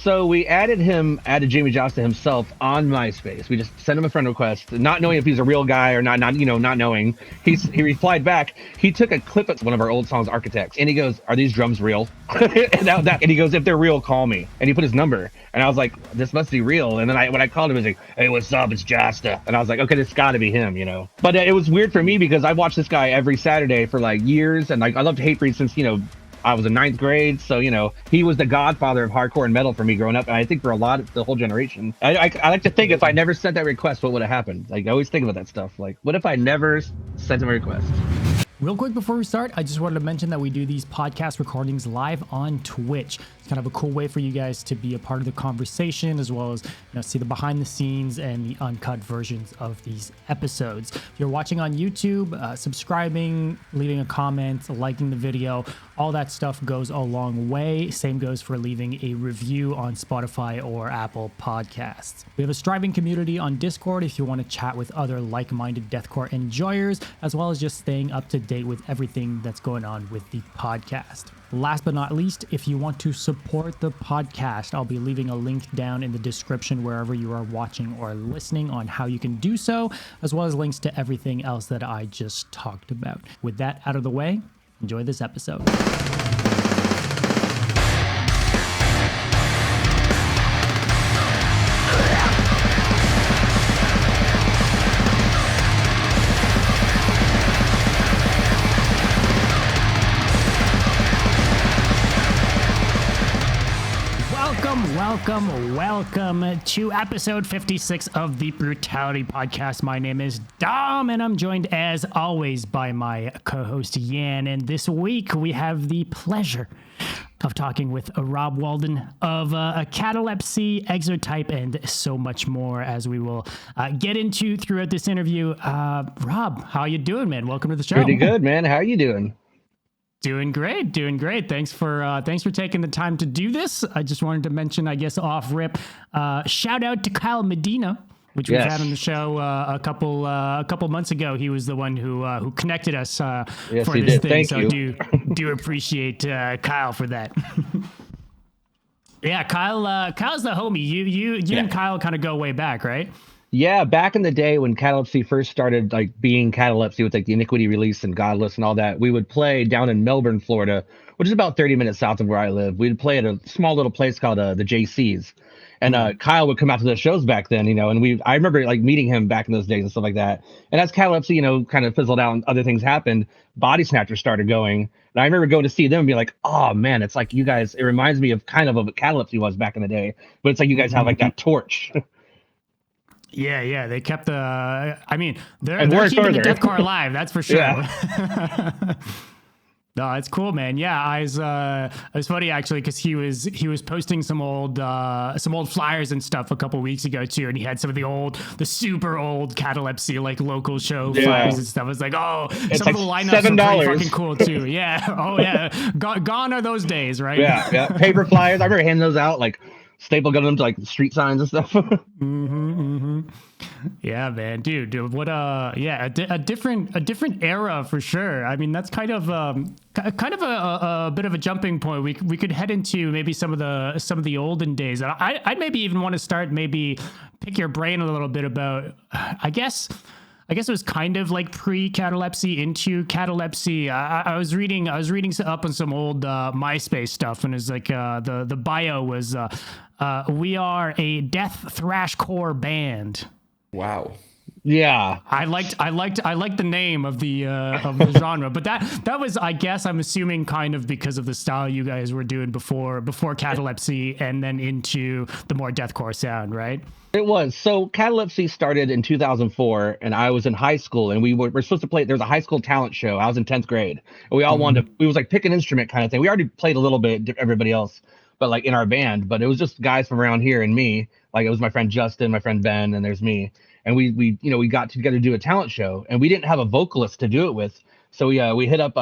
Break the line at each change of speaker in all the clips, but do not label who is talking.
So we added Jamey Jasta himself on MySpace. We just sent him a friend request, not knowing if he's a real guy or not knowing. He replied back. He took a clip of one of our old songs, Architects, and he goes, "Are these drums real?" and he goes, "If they're real, call me." And he put his number, and I was like, "This must be real." And then when I called him, he was like, "Hey, what's up? It's Jasta." And I was like, "Okay, this got to be him," But it was weird for me because I watched this guy every Saturday for like years, and like I loved Hatebreed since I was in ninth grade, so he was the godfather of hardcore and metal for me growing up, and I think for a lot of the whole generation. I like to think if I never sent that request, what would have happened? Like I always think about that stuff. Like, what if I never sent him a request?
Real quick before we start, I just wanted to mention that we do these podcast recordings live on Twitch. It's kind of a cool way for you guys to be a part of the conversation, as well as see the behind the scenes and the uncut versions of these episodes. If you're watching on YouTube, subscribing, leaving a comment, liking the video, all that stuff goes a long way. Same goes for leaving a review on Spotify or Apple Podcasts. We have a striving community on Discord if you want to chat with other like-minded deathcore enjoyers, as well as just staying up to date with everything that's going on with the podcast. Last but not least, if you want to support the podcast, I'll be leaving a link down in the description wherever you are watching or listening on how you can do so, as well as links to everything else that I just talked about. With that out of the way, enjoy this episode. Welcome to episode 56 of the Brutality podcast. My name is Dom, and I'm joined as always by my co-host Yan. And this week we have the pleasure of talking with Rob Walden of Catalepsy, Exotype, and so much more, as we will get into throughout this interview. Rob, how you doing, man? Welcome to the show.
Pretty good, man. How are you doing?
Doing great. Thanks for taking the time to do this. I just wanted to mention, I guess, off rip, shout out to Kyle Medina, which we've had on the show a couple months ago. He was the one who connected us for this thing.
Thank
so
you.
do appreciate Kyle for that. Yeah, Kyle's the homie. You and Kyle kind of go way back, right?
Yeah, back in the day when Catalepsy first started, like being Catalepsy with like the Iniquity release and Godless and all that, we would play down in Melbourne, Florida, which is about 30 minutes south of where I live. We'd play at a small little place called the JC's, and Kyle would come out to the shows back then, and I remember like meeting him back in those days and stuff like that. And as Catalepsy, kind of fizzled out and other things happened, Body Snatchers started going, and I remember going to see them and be like, oh man, it's like you guys. It reminds me of kind of what Catalepsy was back in the day, but it's like you guys have like that torch.
Yeah, they kept they're keeping
further.
the deathcore alive, that's for sure.
Yeah.
No, it's cool, man. Yeah, it was funny actually because he was posting some old flyers and stuff a couple weeks ago too, and he had some of the super old Catalepsy like local show flyers and stuff. I was like, oh,
it's
some
like
of the lineups
$7.
are pretty fucking cool too. Yeah, oh yeah, gone are those days, right?
Yeah, paper flyers. I remember handing those out like. Staple gun them to like street signs and stuff.
Yeah, man, dude, what a different era for sure. I mean, that's kind of a bit of a jumping point. We could head into maybe some of the olden days. I'd maybe even want to start pick your brain a little bit about. I guess it was kind of like pre-Catalepsy into Catalepsy. I was reading up on some old MySpace stuff, and it's like the bio was we are a death thrashcore band.
Wow.
Yeah,
I liked the name of the genre, but that was, I guess, I'm assuming kind of because of the style you guys were doing before Catalepsy, and then into the more deathcore sound, right?
it was. So Catalepsy started in 2004, and I was in high school, and we're supposed to play. There was a high school talent show. I was in 10th grade, and we all wanted to. We was like pick an instrument kind of thing. We already played a little bit, everybody else, but like in our band. But it was just guys from around here and me. Like it was my friend Justin, my friend Ben, and there's me. And we got together to do a talent show, and we didn't have a vocalist to do it with. So we hit up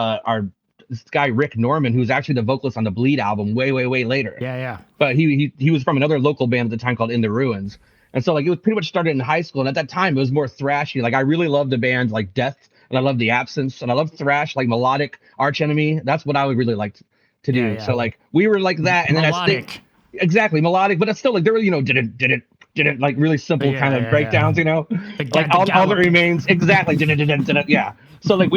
this guy Rick Norman, who's actually the vocalist on the Bleed album way later.
Yeah.
But he was from another local band at the time called In the Ruins. And so like it was pretty much started in high school, and at that time it was more thrashy. Like I really loved the band like Death, and I loved The Absence, and I loved thrash, like melodic Arch Enemy. That's what I would really like to do.
Yeah.
So like we were like that, and
melodic.
exactly melodic, but it's still like there were, did it like really simple kind of breakdowns, like all that remains exactly did it, yeah. So like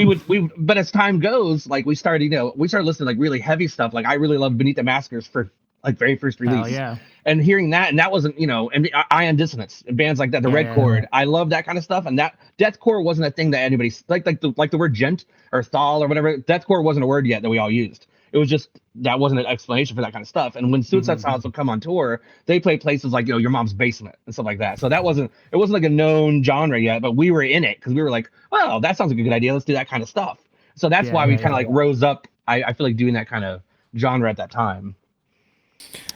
but as time goes, like we started listening to like really heavy stuff. Like I really loved Beneath the Maskers for like very first
Oh
release,
yeah.
and hearing that, and that wasn't, and Ion Dissonance and bands like that, the Red Chord. I love that kind of stuff, and that deathcore wasn't a thing that anybody like the word gent or thal or whatever. Deathcore wasn't a word yet that we all used. It was just that wasn't an explanation for that kind of stuff. And when Suicide Silence would come on tour, they played places like your mom's basement and stuff like that. So it wasn't like a known genre yet, but we were in it because we were like, well, that sounds like a good idea. Let's do that kind of stuff. So that's why we kind of like rose up. I feel like doing that kind of genre at that time.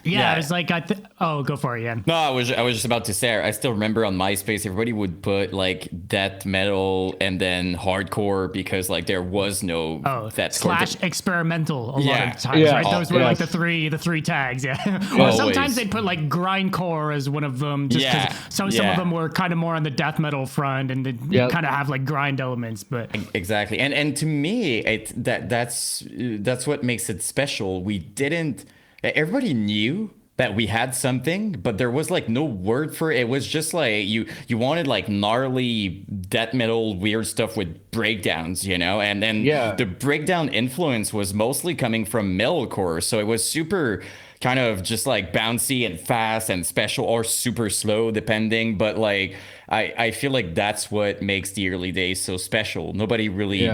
Yeah, it was like oh, go for it, Ian.
No, I was just about to say, I still remember on MySpace, everybody would put like death metal and then hardcore because like there was no
/ experimental a lot of times, right? Those were like the three tags, Or sometimes they'd put like grindcore as one of them, just because some of them were kind of more on the death metal front and they kind of have like grind elements, but
exactly. And to me, that's what makes it special. Everybody knew that we had something, but there was like no word for it. It was just like you wanted like gnarly death metal weird stuff with breakdowns, and then the breakdown influence was mostly coming from metalcore, so it was super kind of just like bouncy and fast and special or super slow depending, but like I feel like that's what makes the early days so special. Nobody really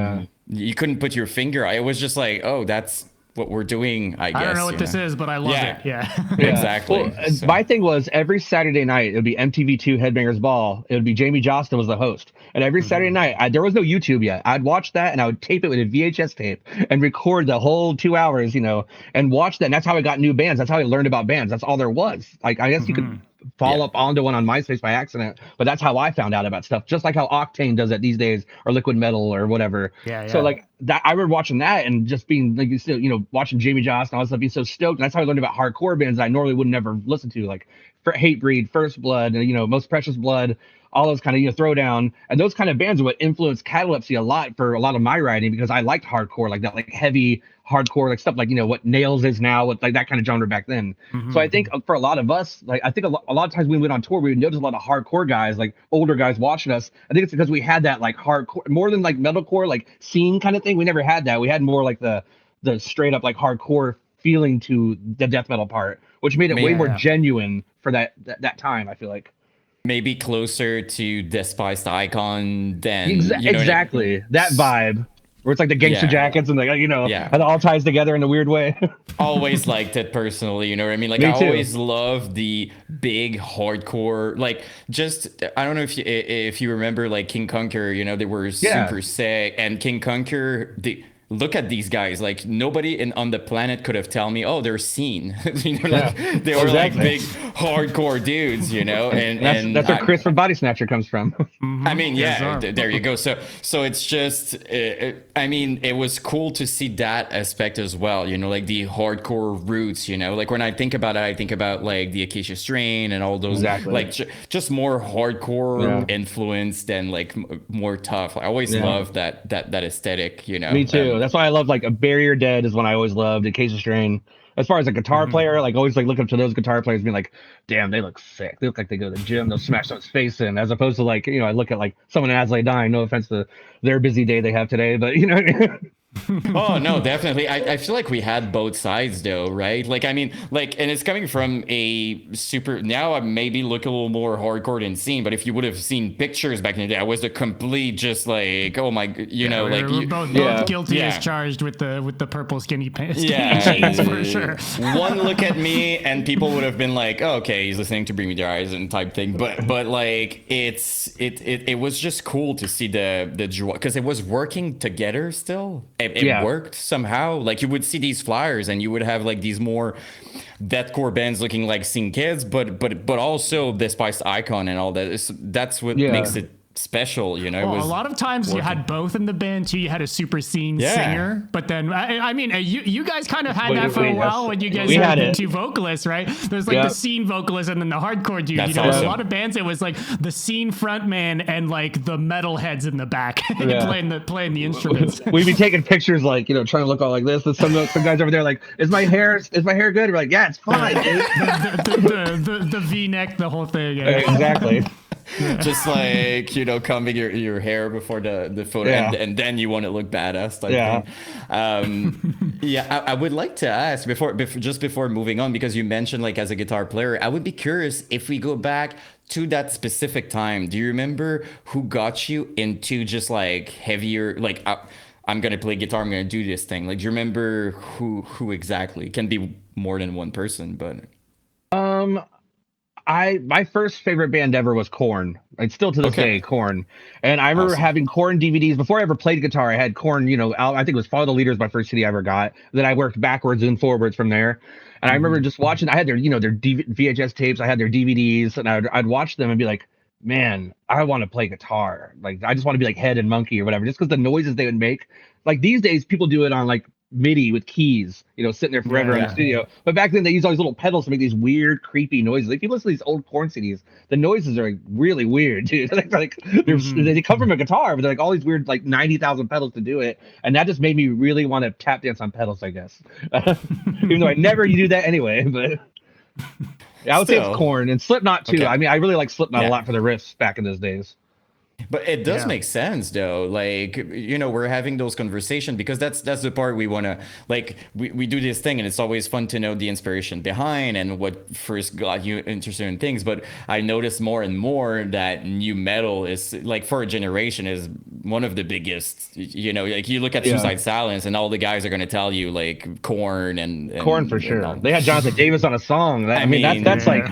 you couldn't put your finger on it. It was just like, oh, that's what we're doing, I guess.
I don't know what this is, but I love it. Yeah.
Exactly.
Well, my thing was every Saturday night, it would be MTV2 Headbangers Ball. It would be Jamey Jasta was the host. And every Saturday night, there was no YouTube yet. I'd watch that and I would tape it with a VHS tape and record the whole 2 hours, and watch that. And that's how I got new bands. That's how I learned about bands. That's all there was. Like, I guess you could fall up onto one on MySpace by accident, but that's how I found out about stuff. Just like how Octane does it these days, or Liquid Metal or whatever. So like that, I remember watching that and just being like, watching Jamey Jasta and all that stuff, being so stoked. And that's how I learned about hardcore bands that I normally would never listen to, like Hatebreed, First Blood, and Most Precious Blood, all those kind of Throwdown, and those kind of bands are what influenced Catalepsy a lot for a lot of my writing, because I liked hardcore like that, like heavy hardcore, like stuff like what Nails is now, with like that kind of genre back then. So I think for a lot of us, like I think a lot of times when we went on tour, we would notice a lot of hardcore guys, like older guys watching us. I think it's because we had that like hardcore more than like metalcore, like scene kind of thing. We never had that. We had more like the straight up like hardcore feeling to the death metal part, which made it way more genuine for that time, I feel like.
Maybe closer to Despised Icon than
exactly that vibe, where it's like the gangster jackets and like it all ties together in a weird way.
Always liked it personally, you know what I mean? Like, I always loved the big hardcore, like, just I don't know if you remember like King Conquer, they were super sick, and King Conquer, look at these guys, like nobody on the planet could have told me, oh, they're scene. Like, they were like big hardcore dudes, and
that's where Chris from Body Snatcher comes from.
I mean, there you go. So it's just, I mean, it was cool to see that aspect as well, like the hardcore roots, like when I think about it, I think about like the Acacia Strain and all those, like just more hardcore influenced and like more tough. I always loved that aesthetic,
Me too. That's why I love like a Barrier Dead is one I always loved. Acacia Strain. As far as a guitar player, like always like look up to those guitar players, being like, damn, they look sick. They look like they go to the gym. They'll smash someone's face in, as opposed to like, I look at like someone in As Lay Dying. No offense to their busy day they have today, but you know what I mean?
Oh no, definitely. I feel like we had both sides though, right? Like, I mean, like, and it's coming from a super, now I maybe look a little more hardcore than scene, but if you would have seen pictures back in the day, I was a complete just like, oh my, like
we're both guilty as charged with the purple skinny pants. Jeans for sure.
One look at me and people would have been like, oh, okay, he's listening to Bring Me the Horizon type thing. But like it was just cool to see the because it was working together still. It worked somehow. Like you would see these flyers and you would have like these more deathcore bands looking like Scene Kids, but also Despised Icon and all that. That's what makes it special, you know. It
Well,
was
a lot of times you had both in the band too. You had a super scene singer, but then I mean, you guys kind of had that for a while when you guys had the two vocalists, right? There's like the scene vocalist and then the hardcore dude.
That's
you know,
awesome.
a lot of bands it was like the scene frontman and like the metal heads in the back playing the instruments.
We'd be taking pictures like, you know, trying to look all like this. And some guys over there like, is my hair good? We're like, yeah, it's fine, dude.
the V-neck, the whole thing. Yeah.
Exactly.
Just like, you know, combing your hair before the photo, and then you want to look badass type thing. I would like to ask before moving on, because you mentioned like as a guitar player, I would be curious if we go back to that specific time. Do you remember who got you into just like heavier, like I'm gonna play guitar, I'm gonna do this thing? Like, do you remember who exactly? It can be more than one person, but
my first favorite band ever was Korn. It's still to this day Korn. And I remember having Korn DVDs before I ever played guitar. I had Korn, you know, I think it was Follow the Leader was my first CD I ever got. Then I worked backwards and forwards from there. And I remember just watching. I had their, you know, their VHS tapes. I had their DVDs, and I'd watch them and be like, man, I want to play guitar. Like, I just want to be like Head and Monkey or whatever, just because the noises they would make. Like these days, people do it on like MIDI with keys, you know, sitting there forever in the studio. But back then they used all these little pedals to make these weird, creepy noises. Like, if you listen to these old Korn CDs, the noises are like really weird, dude. like they come from a guitar, but they're like all these weird, like 90,000 pedals to do it. And that just made me really want to tap dance on pedals, I guess. Even though I never do that anyway, but I would say it's Korn and Slipknot too. I mean, I really like Slipknot a lot for the riffs back in those days.
But it does make sense though. Like, you know, we're having those conversations because that's the part we want to, like, we do this thing and it's always fun to know the inspiration behind and what first got you interested in things. But I notice more and more that new metal is, like, for a generation, is one of the biggest, you know, like you look at Suicide Silence and all the guys are going to tell you like Korn and
Korn for sure. They had Jonathan Davis on a song. I mean that's like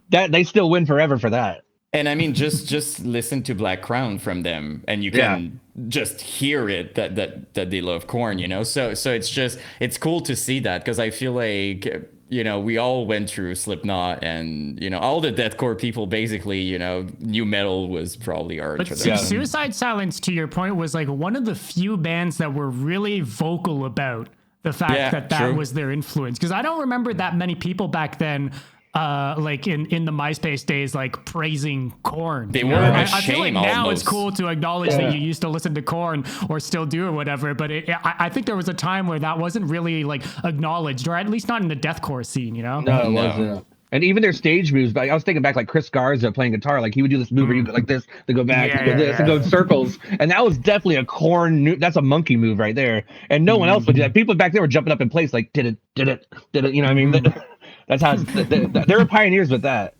that. They still win forever for that.
And I mean, just listen to Black Crown from them, and you can just hear it that they love Korn, you know. So it's cool to see that, because I feel like, you know, we all went through Slipknot, and, you know, all the deathcore people basically, you know, new metal was probably our introduction.
Suicide Silence, to your point, was like one of the few bands that were really vocal about the fact that was their influence, because I don't remember that many people back then. Like in the MySpace days, like praising Korn.
They were ashamed.
I feel like now
almost.
It's cool to acknowledge that you used to listen to Korn or still do or whatever. But I think there was a time where that wasn't really like acknowledged, or at least not in the deathcore scene, you know?
No, it wasn't. And even their stage moves, but I was thinking back, like Chris Garza playing guitar, like he would do this move where you go like this, to go back, to go this, and go in circles. And that was definitely a Korn. That's a monkey move right there. And no one else would do that. People back there were jumping up in place, like did it. You know what I mean? That's how they were pioneers with that.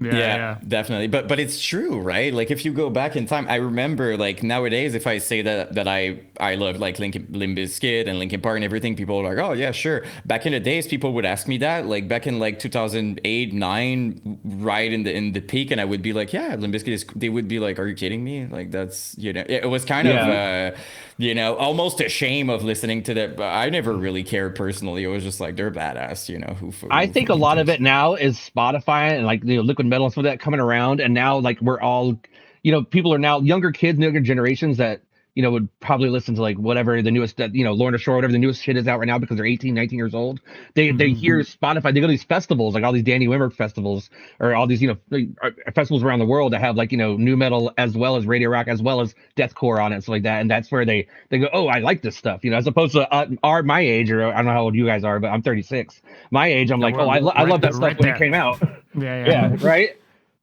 Yeah, definitely. But it's true, right? Like, if you go back in time, I remember, like, nowadays, if I say that I love like Limp Bizkit and Linkin Park and everything, people are like, oh yeah, sure. Back in the days, people would ask me that, like back in like 2008, 9, right in the peak, and I would be like, yeah, Limp Bizkit is. They would be like, are you kidding me? Like, that's, you know, it was kind of you know, almost a shame of listening to that. But I never really cared personally. It was just like, they're badass, you know.
I think a lot of it now is Spotify and like, you know, Liquid Metal and stuff like that coming around, and now like we're all, you know, people are now younger kids, younger generations that, you know, would probably listen to like whatever the newest, you know, Lorna Shore, whatever the newest shit is out right now, because they're 18, 19 years old. They hear Spotify. They go to these festivals, like all these Danny Wimmer festivals, or all these, you know, festivals around the world that have like, you know, new metal as well as radio rock as well as deathcore on it, stuff like that. And that's where they go, oh, I like this stuff, you know, as opposed to my age, or I don't know how old you guys are, but I'm 36. My age, I'm like, I love that stuff when it came out. Yeah, right.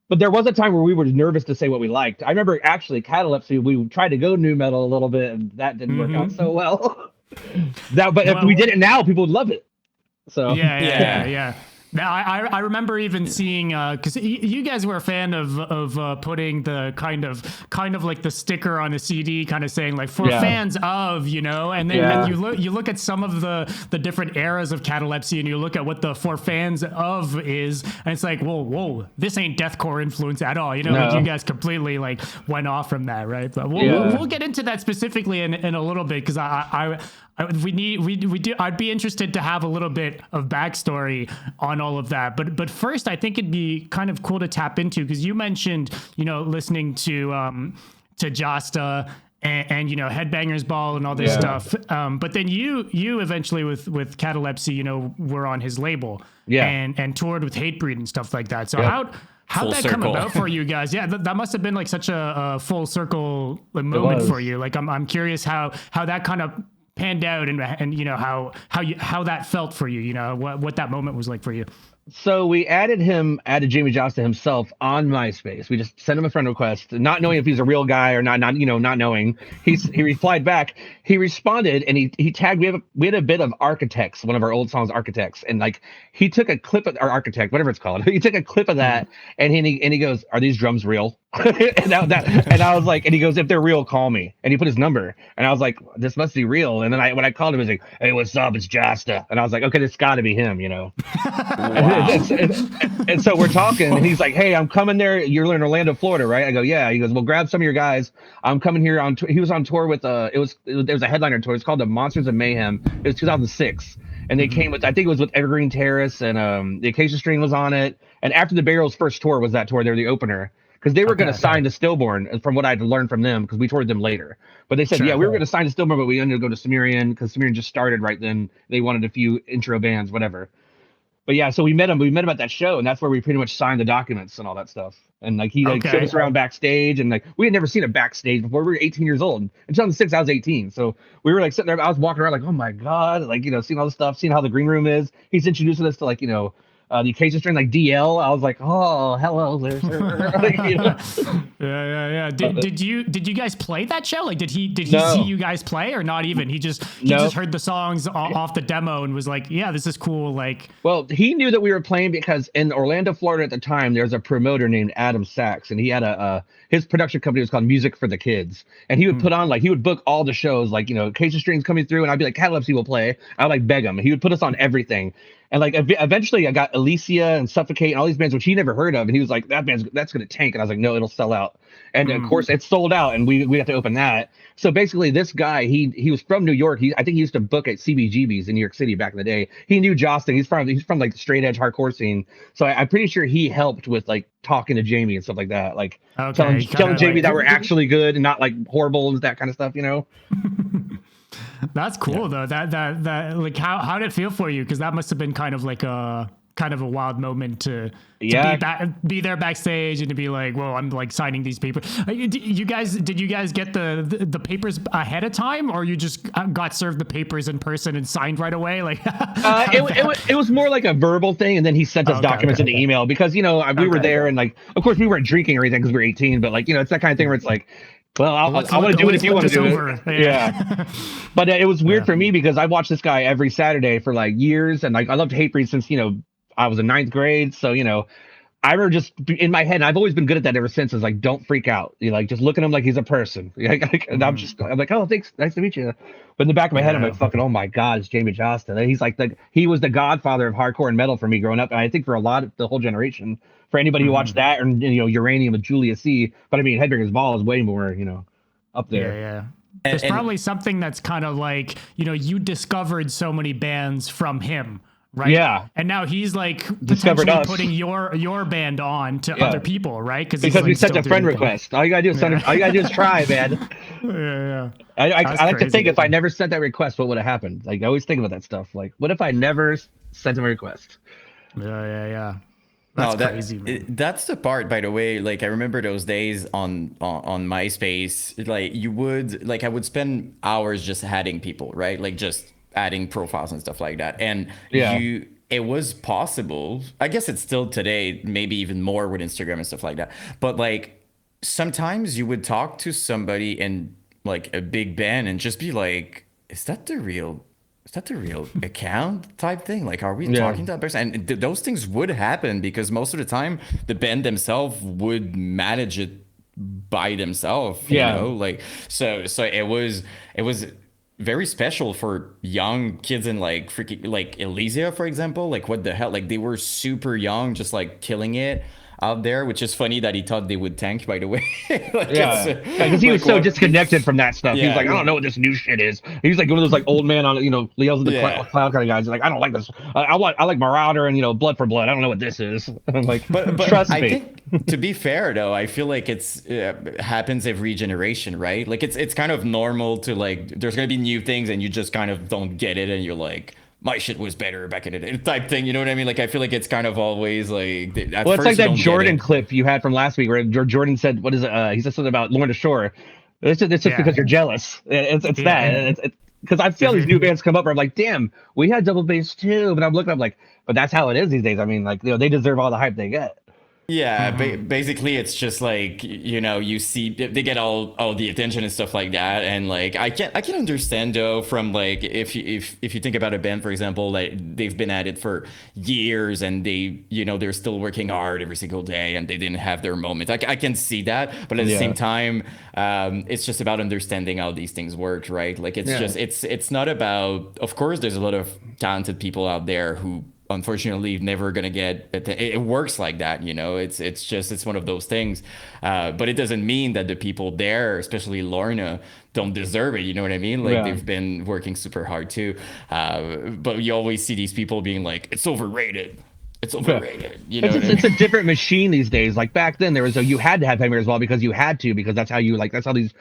But there was a time where we were nervous to say what we liked. I remember actually Catalepsy, we tried to go new metal a little bit, and that didn't work out so well. If we did it now, people would love it. So
yeah. Now, I remember even seeing, because you guys were a fan of putting the kind of like the sticker on a CD, kind of saying like for fans of, you know, and then you look at some of the different eras of Catalepsy, and you look at what the for fans of is, and it's like, whoa, this ain't deathcore influence at all, you know. Like, you guys completely like went off from that, right? But we'll get into that specifically in a little bit, because I'd be interested to have a little bit of backstory on all of that. But first, I think it'd be kind of cool to tap into, because you mentioned, listening to Jasta and Headbangers Ball and all this stuff. But then you eventually with Catalepsy, were on his label and toured with Hatebreed and stuff like that. So how'd that come about for you guys? Yeah, that must have been like such a full circle moment for you. Like I'm curious how that kind of panned out and how that felt for you. What that moment was like for you.
So we added Jamey Jasta himself on MySpace. We just sent him a friend request, not knowing if he's a real guy or not knowing. He replied back. He responded and he tagged. We had a bit of Architects, one of our old songs, Architects, and like he took a clip of our Architect, whatever it's called. He took a clip of that and he goes, "Are these drums real?" and I was like, and he goes, "If they're real, call me." And he put his number, and I was like, "This must be real." And then when I called him, he was like, "Hey, what's up? It's Jasta." And I was like, "Okay, this got to be him,"
Wow.
and so we're talking, and he's like, "Hey, I'm coming there. You're in Orlando, Florida, right?" I go, "Yeah." He goes, "Well, grab some of your guys. I'm coming here on." He was on tour with there was a headliner tour. It's called the Monsters of Mayhem. It was 2006, and they came with, I think it was with Evergreen Terrace, and the Acacia String was on it. And after the Burial's first tour was that tour, they're the opener. Because they were going to sign to Stillborn, from what I'd learned from them, because we toured them later. But they said, we were going to sign to Stillborn, but we ended up going to Sumerian, because Sumerian just started right then. They wanted a few intro bands, whatever. But yeah, so we met him. We met him at that show, and that's where we pretty much signed the documents and all that stuff. And like he showed us around backstage, and like we had never seen a backstage before. We were 18 years old. In 2006, I was 18, so we were like sitting there. I was walking around like, oh my god, like seeing all the stuff, seeing how the green room is. He's introducing us to like the Acacia String, like DL. I was like, oh, hello, there, sir.
Yeah. Did you guys play that show? Like, did he see you guys play, or not even? He just heard the songs off the demo and was like, yeah, this is cool. Like,
well, he knew that we were playing because in Orlando, Florida at the time, there's a promoter named Adam Sachs, and he had his production company was called Music for the Kids, and he would put on he would book all the shows, like Acacia Strings coming through, and I'd be like, Catalepsy will play. I would like beg him. He would put us on everything. And like eventually I got Alicia and Suffocate and all these bands which he never heard of, and he was like, that's gonna tank. And I was like, no, it'll sell out. And of course it sold out, and we have to open that. So basically this guy, he was from New York. I think he used to book at CBGB's in New York City back in the day. He knew Jasta. He's from like the straight edge hardcore scene. So I'm pretty sure he helped with like talking to Jamey and stuff like that. Like telling Jamey that we're actually good and not like horrible and that kind of stuff,
That's cool though. That like how did it feel for you? Because that must have been kind of a wild moment to be there backstage and to be like, whoa, I'm like signing these papers. Did you guys get the papers ahead of time, or you just got served the papers in person and signed right away? Like
it was more like a verbal thing, and then he sent us documents in the email because we were there, and like of course we weren't drinking or anything because we were 18, but like it's that kind of thing where it's like, well, I want to do it if you want to do it. Yeah. But it was weird for me because I watched this guy every Saturday for like years, and like I loved Hatebreed since I was in 9th grade. So I remember just in my head, and I've always been good at that ever since. Is like, don't freak out. You like just look at him like he's a person. And I'm like, oh, thanks, nice to meet you. But in the back of my head, I'm like, fucking, oh my god, it's Jamey Jasta. And he's like he was the godfather of hardcore and metal for me growing up, and I think for the whole generation. For anybody who watched that, and Uranium with Julia C. But I mean, Headbangers Ball is way more up there.
Yeah. There's probably something that's kind of like you discovered so many bands from him. Right.
Yeah.
And now he's like
discovered us,
putting your band on to other people, right?
Because we sent a friend request. All you gotta do is try, man.
Yeah.
I like to think if I never sent that request, what would have happened? Like I always think about that stuff. Like, what if I never sent him a request?
Yeah. That's crazy, man.
That's the part, by the way. Like I remember those days on MySpace. Like you would I would spend hours just adding people, right? Like just adding profiles and stuff like that. And it was possible. I guess it's still today, maybe even more with Instagram and stuff like that. But like sometimes you would talk to somebody in like a big band and just be like, is that the real account type thing? Like, are we talking to that person? And those things would happen because most of the time the band themselves would manage it by themselves. Like so it was very special for young kids in like freaking like Elysia, for example. Like what the hell? Like they were super young, just like killing it. out there, which is funny that he thought they would tank, by the way. Like,
Yeah, because he was so disconnected from that stuff. He was like, I don't know what this new shit is. He's like one of those like old man on Leo's in the cloud kind of guys. He's like, I don't like this. I like Marauder and Blood for Blood. I don't know what this is. I'm like,
but
trust me.
I think, to be fair though, I feel like it's happens every generation, right? Like it's kind of normal to like there's gonna be new things and you just kind of don't get it and you're like, my shit was better back in the day type thing. You know what I mean? Like, I feel like it's kind of always like,
well, it's like that Jordan clip you had from last week where Jordan said, what is it? He said something about Lorna Shore. It's just because you're jealous. It's that. It's because I feel these new bands come up where I'm like, damn, we had double bass too. But I'm looking up like, but that's how it is these days. I mean, like, they deserve all the hype they get.
Yeah, basically it's just like, you see they get all the attention and stuff like that, and like I can understand though from like if you think about a band, for example, like they've been at it for years and they're still working hard every single day and they didn't have their moment. I can see that, but at the same time, it's just about understanding how these things work, right? Like it's not about, of course there's a lot of talented people out there who unfortunately never gonna get it works like that, it's one of those things, but it doesn't mean that the people there, especially Lorna, don't deserve it. You know what I mean? Like they've been working super hard too, but you always see these people being like, it's overrated. It's overrated.
It's a different machine these days. Like back then, you had to have heavy as well because that's how these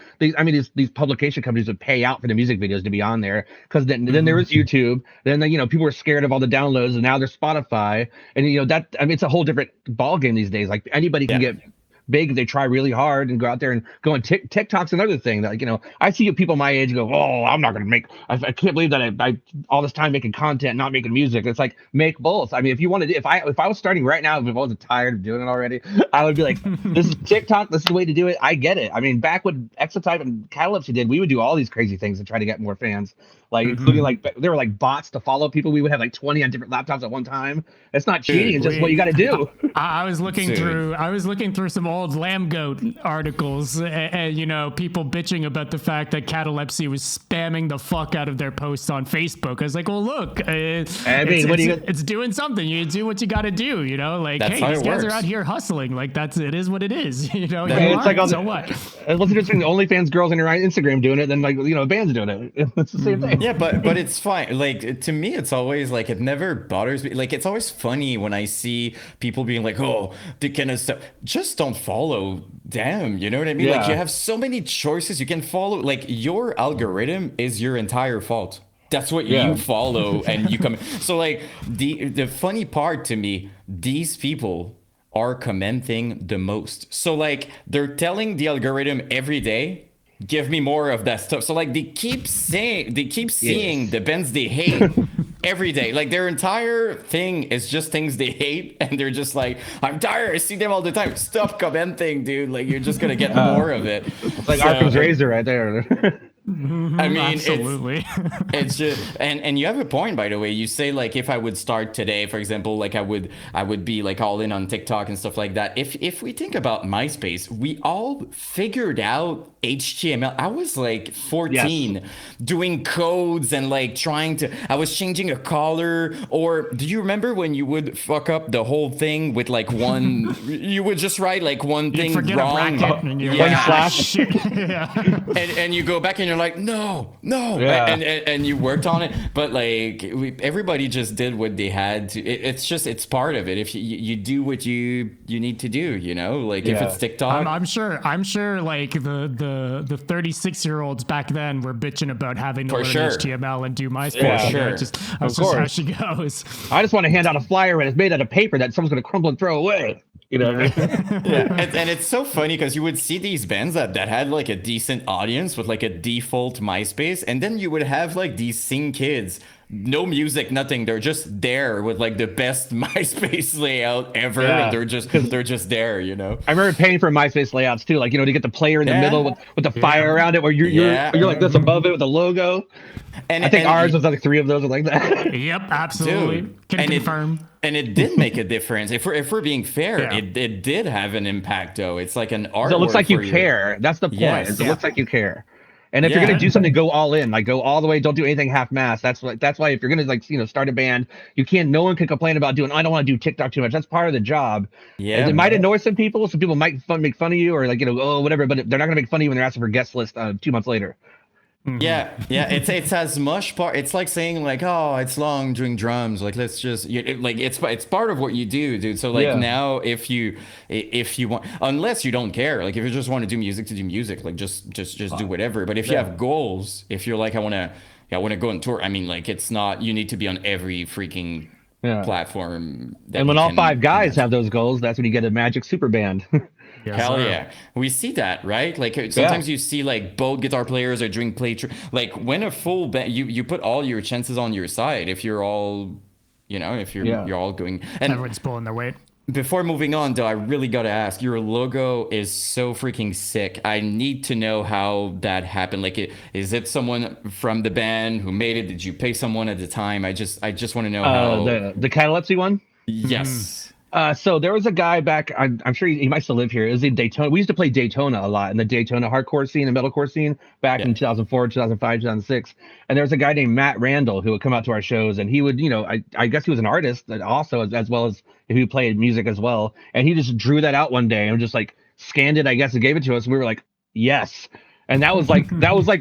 publication companies would pay out for the music videos to be on there. Because then there was YouTube. Then people were scared of all the downloads, and now there's Spotify. And it's a whole different ball game these days. Like anybody can get big if they try really hard and go out there and go on TikTok's another thing that I see people my age go, oh, I'm not gonna make, I can't believe that I all this time making content, not making music. It's like, make both. I mean, if you wanted, if I was starting right now, if I wasn't tired of doing it already, I would be like, this is TikTok, this is the way to do it. I get it. I mean, back when Exotype and Catalepsy did, we would do all these crazy things to try to get more fans, like including like there were like bots to follow people. We would have like 20 on different laptops at one time. It's not cheating, it's just what you got to do.
I was looking through some old Lamb Goat articles, and people bitching about the fact that Catalepsy was spamming the fuck out of their posts on Facebook. I was like, well, look, it's doing something. You do what you got to do. Like,
that's
hey, these guys are out here hustling. Like, it is what it is.
It's like so what? What's the difference between the OnlyFans girls on your Instagram doing it than like bands doing it? It's the same thing.
Yeah, but it's fine. Like, to me, it's always like, it never bothers me. Like, it's always funny when I see people being like, oh, they kind of stuff. Just don't follow them. You know what I mean? Like, you have so many choices you can follow. Like, your algorithm is your entire fault. That's what you follow, and you come. So like the funny part to me, these people are commenting the most. So like they're telling the algorithm every day, give me more of that stuff. So like they keep seeing the bands they hate every day. Like their entire thing is just things they hate, and they're just like, I'm tired, I see them all the time. Stop commenting, dude. Like you're just gonna get more of it.
It's like Arkham's Razor right there.
I mean,
absolutely.
It's just, and you have a point, by the way. You say like, if I would start today, for example, like I would be like all in on TikTok and stuff like that. If we think about MySpace, we all figured out HTML. I was like 14 doing codes and like I was changing a color. Or do you remember when you would fuck up the whole thing with like one, you would just write like one thing wrong.
One slash.
And you go back and you're like, no, and you worked on it, but like everybody just did what they had to. It's part of it. If you do what you need to do, like if it's TikTok,
I'm sure like the 36-year-olds back then were bitching about having to learn HTML and do MySpace. That's just how she goes.
I just want to hand out a flyer and it's made out of paper that someone's going to crumble and throw away. You know what I mean?
And it's so funny because you would see these bands that had like a decent audience with like a default MySpace, and then you would have like these sing kids, no music, nothing. They're just there with like the best MySpace layout ever. And they're just there,
I remember paying for MySpace layouts too, like to get the player in the middle with the fire around it, where you're like this above it with the logo. And I think ours was like 3 of those like that.
Yep, absolutely.
Dude,
Can confirm.
And it did make a difference. If we're being fair, it did have an impact though. It's like an artwork.
So it looks like you care. That's the point. It looks like you care. And if you're
Yeah.
gonna do something, go all in, like go all the way. Don't do anything half-assed. That's why if you're gonna like start a band, you can't. No one can complain about doing. I don't want to do TikTok too much. That's part of the job.
Yeah,
It might annoy some people. Some people might make fun of you or like oh whatever. But they're not gonna make fun of you when they're asking for guest list 2 months later.
yeah, yeah. It's as much part. It's like saying like, oh, it's long doing drums. Like let's just like it's part of what you do, dude. So like now if you want, unless you don't care, like if you just want to do music to do music, like just do whatever. But if you have goals, if you're like I want to go on tour. I mean, like it's not you need to be on every freaking platform.
And when all five guys have those goals, that's when you get a magic super band.
Yes,
Hell
sir.
yeah. We see that, right? Like sometimes you see like both guitar players are doing like when a full band you put all your chances on your side if you're all if you're all going and
Everyone's pulling their weight.
before moving on though, I really gotta ask, your logo is so freaking sick. I need to know how that happened. Like is it someone from the band who made it? Did you pay someone at the time? I just want to know how
The Catalepsy one.
Yes.
So there was a guy back. I'm sure he might still live here. It was in Daytona. We used to play Daytona a lot in the Daytona hardcore scene and metalcore scene back in 2004, 2005, 2006. And there was a guy named Matt Randall who would come out to our shows, and he would, I guess he was an artist also as well as he played music as well. And he just drew that out one day and just like scanned it, I guess, and gave it to us. And we were like, yes. And that was like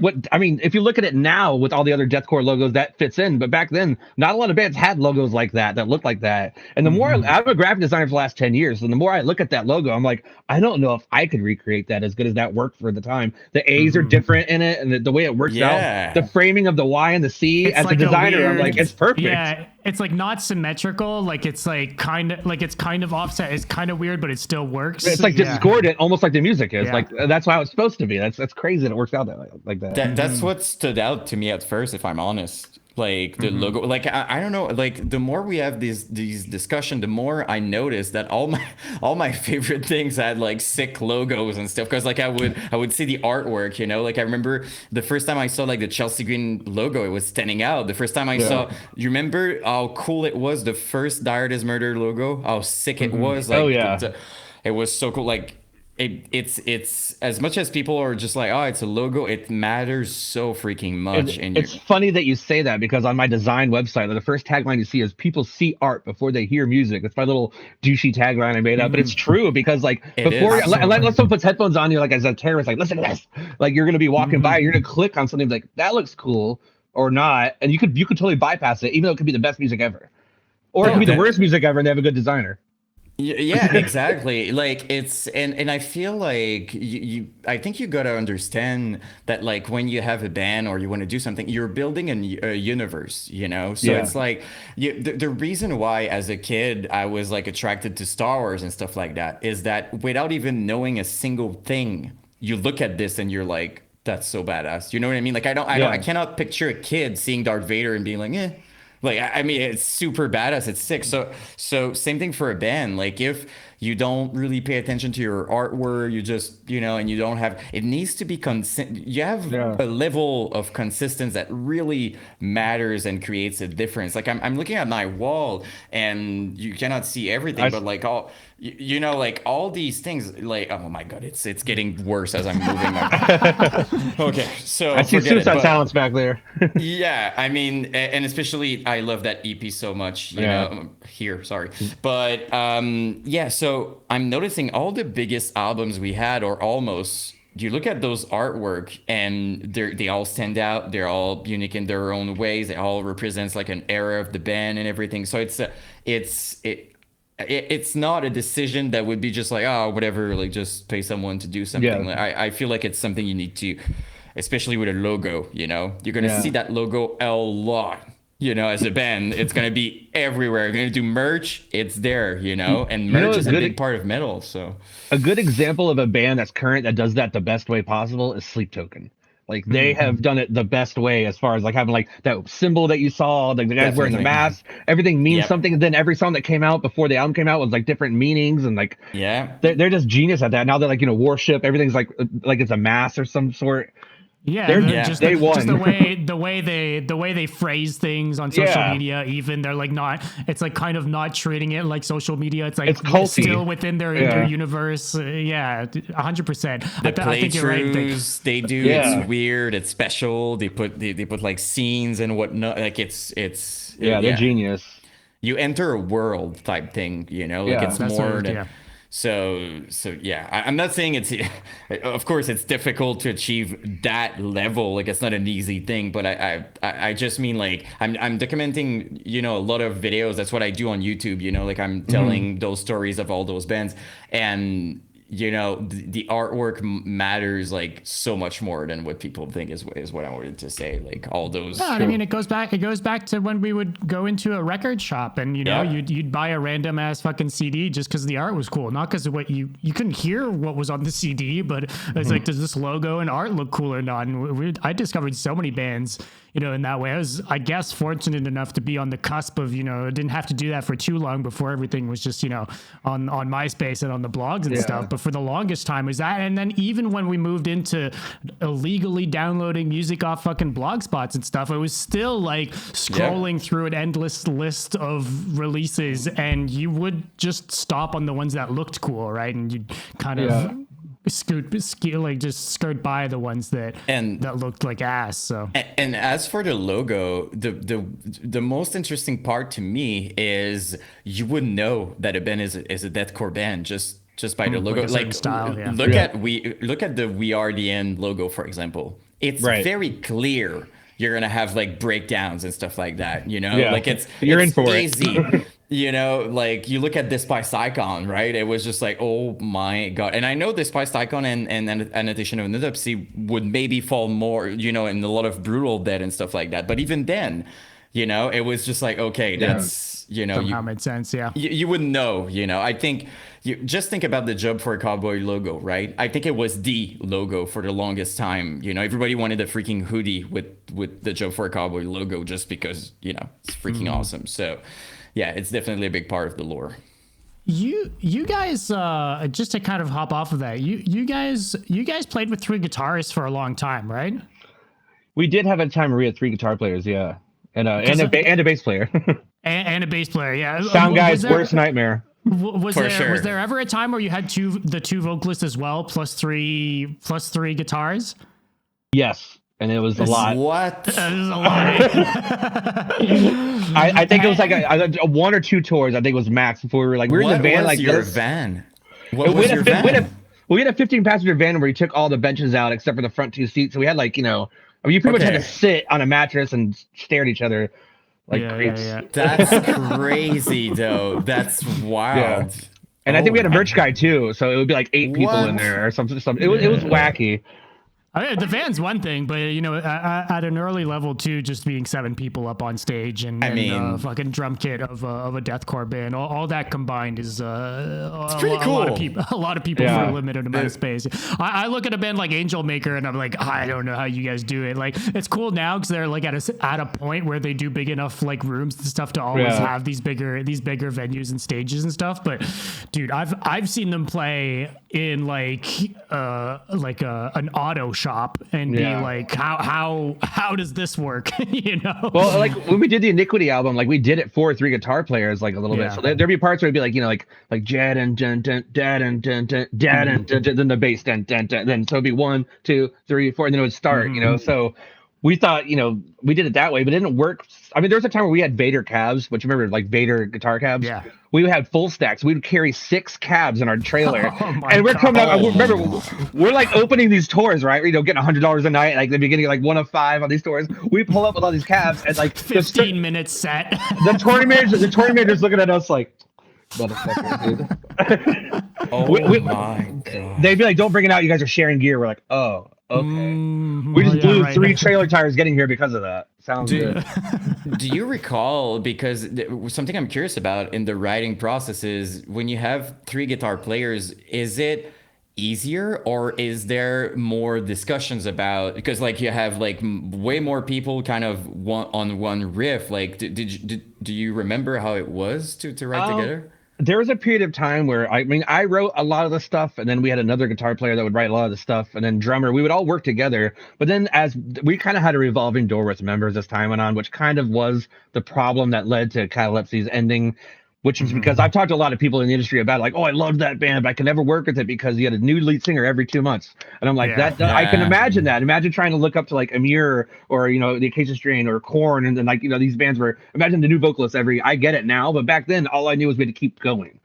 what I mean. If you look at it now with all the other deathcore logos, that fits in. But back then, not a lot of bands had logos like that looked like that. And the more I'm a graphic designer for the last 10 years, and the more I look at that logo, I'm like, I don't know if I could recreate that as good as that worked for the time. The A's are different in it, and the way it works out, the framing of the Y and the C.
It's
As
like
a designer,
weird,
I'm like, it's perfect.
Yeah, it's like not symmetrical. Like it's like kind of offset. It's kind of weird, but it still works.
It's like discordant, almost like the music is.
Yeah.
Like that's how it's supposed to be. That's crazy that it works out that way, like that.
That's what stood out to me at first, if I'm honest. Like the logo, like I don't know, like the more we have these discussion, the more I notice that all my favorite things had like sick logos and stuff. Because like I would see the artwork, like I remember the first time I saw like the Chelsea Green logo, it was standing out. The first time I saw, you remember how cool it was, the first Dirt is Murder logo, how sick it was. Like, it was so cool. Like it's as much as people are just like, oh, it's a logo, it matters so freaking much.
It's funny that you say that, because on my design website, the first tagline you see is people see art before they hear music. It's my little douchey tagline I made up, but it's true, because like unless someone puts headphones on you, like as a terrorist, like listen to this, like you're gonna be walking by, you're gonna click on something like that looks cool or not, and you could totally bypass it, even though it could be the best music ever, or it could be the worst music ever, and they have a good designer.
Yeah, exactly. Like it's and I feel like I think you gotta understand that like when you have a band or you want to do something, you're building a universe, so it's like the reason why as a kid I was like attracted to Star Wars and stuff like that is that without even knowing a single thing, you look at this and you're like, that's so badass, you know what I mean? Like I cannot picture a kid seeing Darth Vader and being like, eh. Like, I mean, it's super badass. It's sick. So same thing for a band. Like, if you don't really pay attention to your artwork, you just, and you don't have, it needs to be you have a level of consistency that really matters and creates a difference. Like, I'm looking at my wall and you cannot see everything, but like all, like all these things, like, oh my God, it's getting worse as I'm moving my. Okay, so
I see Suicide Silence back there.
Yeah, I mean, and especially I love that EP so much, you know, here, sorry. But yeah, so I'm noticing all the biggest albums we had, or almost, you look at those artwork and they all stand out, they're all unique in their own ways, they all represents like an era of the band and everything. So it's not a decision that would be just like, oh, whatever, like just pay someone to do something. Like, I feel like it's something you need to, especially with a logo, you're going to see that logo a lot, as a band. It's going to be everywhere. You're going to do merch, it's there, and merch is a big part of metal. So
a good example of a band that's current that does that the best way possible is Sleep Token. Like they have done it the best way, as far as like having like that symbol that you saw, the guys wearing the mask, everything means something. And then every song that came out before the album came out was like different meanings, and like they're just genius at that. Now they're like, Warship, everything's like it's a mass or some sort.
Yeah,
They're-
just
they won.
just the way they phrase things on social
Yeah.
media. Even they're like not. It's like kind of not treating it like social media. It's like
It's culty.
still within their
Yeah.
universe. Yeah, 100%.
The
I think you're right.
playthroughs they do,
Yeah.
it's weird, it's special. They put like scenes and whatnot. Like it's
Yeah, they're genius.
You enter a world type thing, you know, like
Yeah.
it's
That's
more
what-
than
yeah.
so yeah. I'm not saying it's of course it's difficult to achieve that level, like it's not an easy thing, but I just mean like I'm documenting, you know, a lot of videos. That's what I do on YouTube, you know, like I'm telling those stories of all those bands, and you know, the artwork matters like so much more than what people think is what I wanted to say. Like all those.
Yeah, I mean, it goes back to when we would go into a record shop and, you know,
Yeah.
you'd buy a random ass fucking CD just because the art was cool, not because of what you couldn't hear what was on the CD, but it's like, does this logo and art look cool or not? And I discovered so many bands, you know, in that way. I was, I guess, fortunate enough to be on the cusp of, you know, didn't have to do that for too long before everything was just, you know, on MySpace and on the blogs and stuff. But for the longest time was that. And then even when we moved into illegally downloading music off fucking blog spots and stuff, it was still like scrolling through an endless list of releases, and you would just stop on the ones that looked cool, right? And you'd kind of skirt by the ones that looked like ass. So
and as for the logo, the most interesting part to me is you wouldn't know that a band is a deathcore band just by the logo.
like a certain style, yeah.
Look at the We Are the End logo, for example. It's very clear you're gonna have like breakdowns and stuff like that, you know? Like
you're
it's
in for
easy.
it.
You know, like you look at Despised Icon, right? It was just like, oh my god. And I know Despised Icon and Annotation of Nudopsy would maybe fall more, you know, in a lot of Brutal Dead and stuff like that. But even then, you know, it was just like, okay, that's, you know,
somehow made sense. Yeah.
You wouldn't know, you know. I think you just think about the Job for a Cowboy logo, right? I think it was the logo for the longest time. You know, everybody wanted a freaking hoodie with the Job for a Cowboy logo just because, you know, it's freaking awesome. So yeah, it's definitely a big part of the lore.
You guys, just to kind of hop off of that, you guys played with 3 guitarists for a long time, right?
We did have a time where we had 3 guitar players, yeah, and a bass player.
And a bass player, yeah.
Sound guy's worst nightmare.
Was there ever a time where you had the two vocalists as well, plus three guitars?
Yes, and it was a lot.
What?
That is a lot.
I think it was like a 1 or 2 tours. I think it was max before we were like, we were in the van like
your
this.
van? What was your van?
We had a 15-passenger van where we took all the benches out except for the front 2 seats. So we had like, you know, I mean, you pretty much had to sit on a mattress and stare at each other like creeps.
Yeah.
That's crazy, though. That's wild.
Yeah. And I think we had a merch guy too, so it would be like 8 people in there or something. It was wacky.
I mean, the van's one thing, but you know, at an early level too, just being 7 people up on stage and a fucking drum kit of a deathcore band, all that combined is
it's pretty cool.
A lot of people for a limited amount of space. I look at a band like Angel Maker and I'm like, I don't know how you guys do it. Like, it's cool now because they're like at a point where they do big enough like rooms and stuff to always have these bigger venues and stages and stuff. But dude, I've seen them play in like an auto shop and be like, how does this work? You know?
Well, like when we did the Iniquity album, like we did it for 3 guitar players, like a little bit. So there'd be parts where it'd be like, you know, like jad and dun dun dad and dun dun dad and dun dun, then the bass dun dun dun, then so it'd be 1, 2, 3, 4, and then it would start. You know, so we thought, you know, we did it that way, but it didn't work. I mean, there was a time where we had Vader cabs, which remember like Vader guitar cabs. Yeah. We had full stacks. We would carry 6 cabs in our trailer, and we're coming up. Remember, we're like opening these tours, right? You know, getting $100 a night, like the beginning, like 1 of 5 on these tours. We pull up with all these cabs, and like
15-minute set.
The touring manager's looking at us like, motherfucker, dude.
Oh my god!
They'd be like, "Don't bring it out. You guys are sharing gear." We're like, "Oh, okay." We just blew 3 trailer tires getting here because of that. Sounds good.
Do you recall, because something I'm curious about in the writing process is when you have 3 guitar players, is it easier or is there more discussions about, because like you have like way more people kind of on one riff, like do you remember how it was to write together?
There was a period of time where I wrote a lot of the stuff, and then we had another guitar player that would write a lot of the stuff, and then drummer. We would all work together. But then as we kind of had a revolving door with members as time went on, which kind of was the problem that led to Catalepsy's ending. Which is because I've talked to a lot of people in the industry about like, oh, I loved that band, but I could never work with it because you had a new lead singer every 2 months. And I'm like, I can imagine that. Imagine trying to look up to like Amir or, the Acacia Strain or Korn. And then like, these bands were, imagine the new vocalist I get it now. But back then, all I knew was we had to keep going.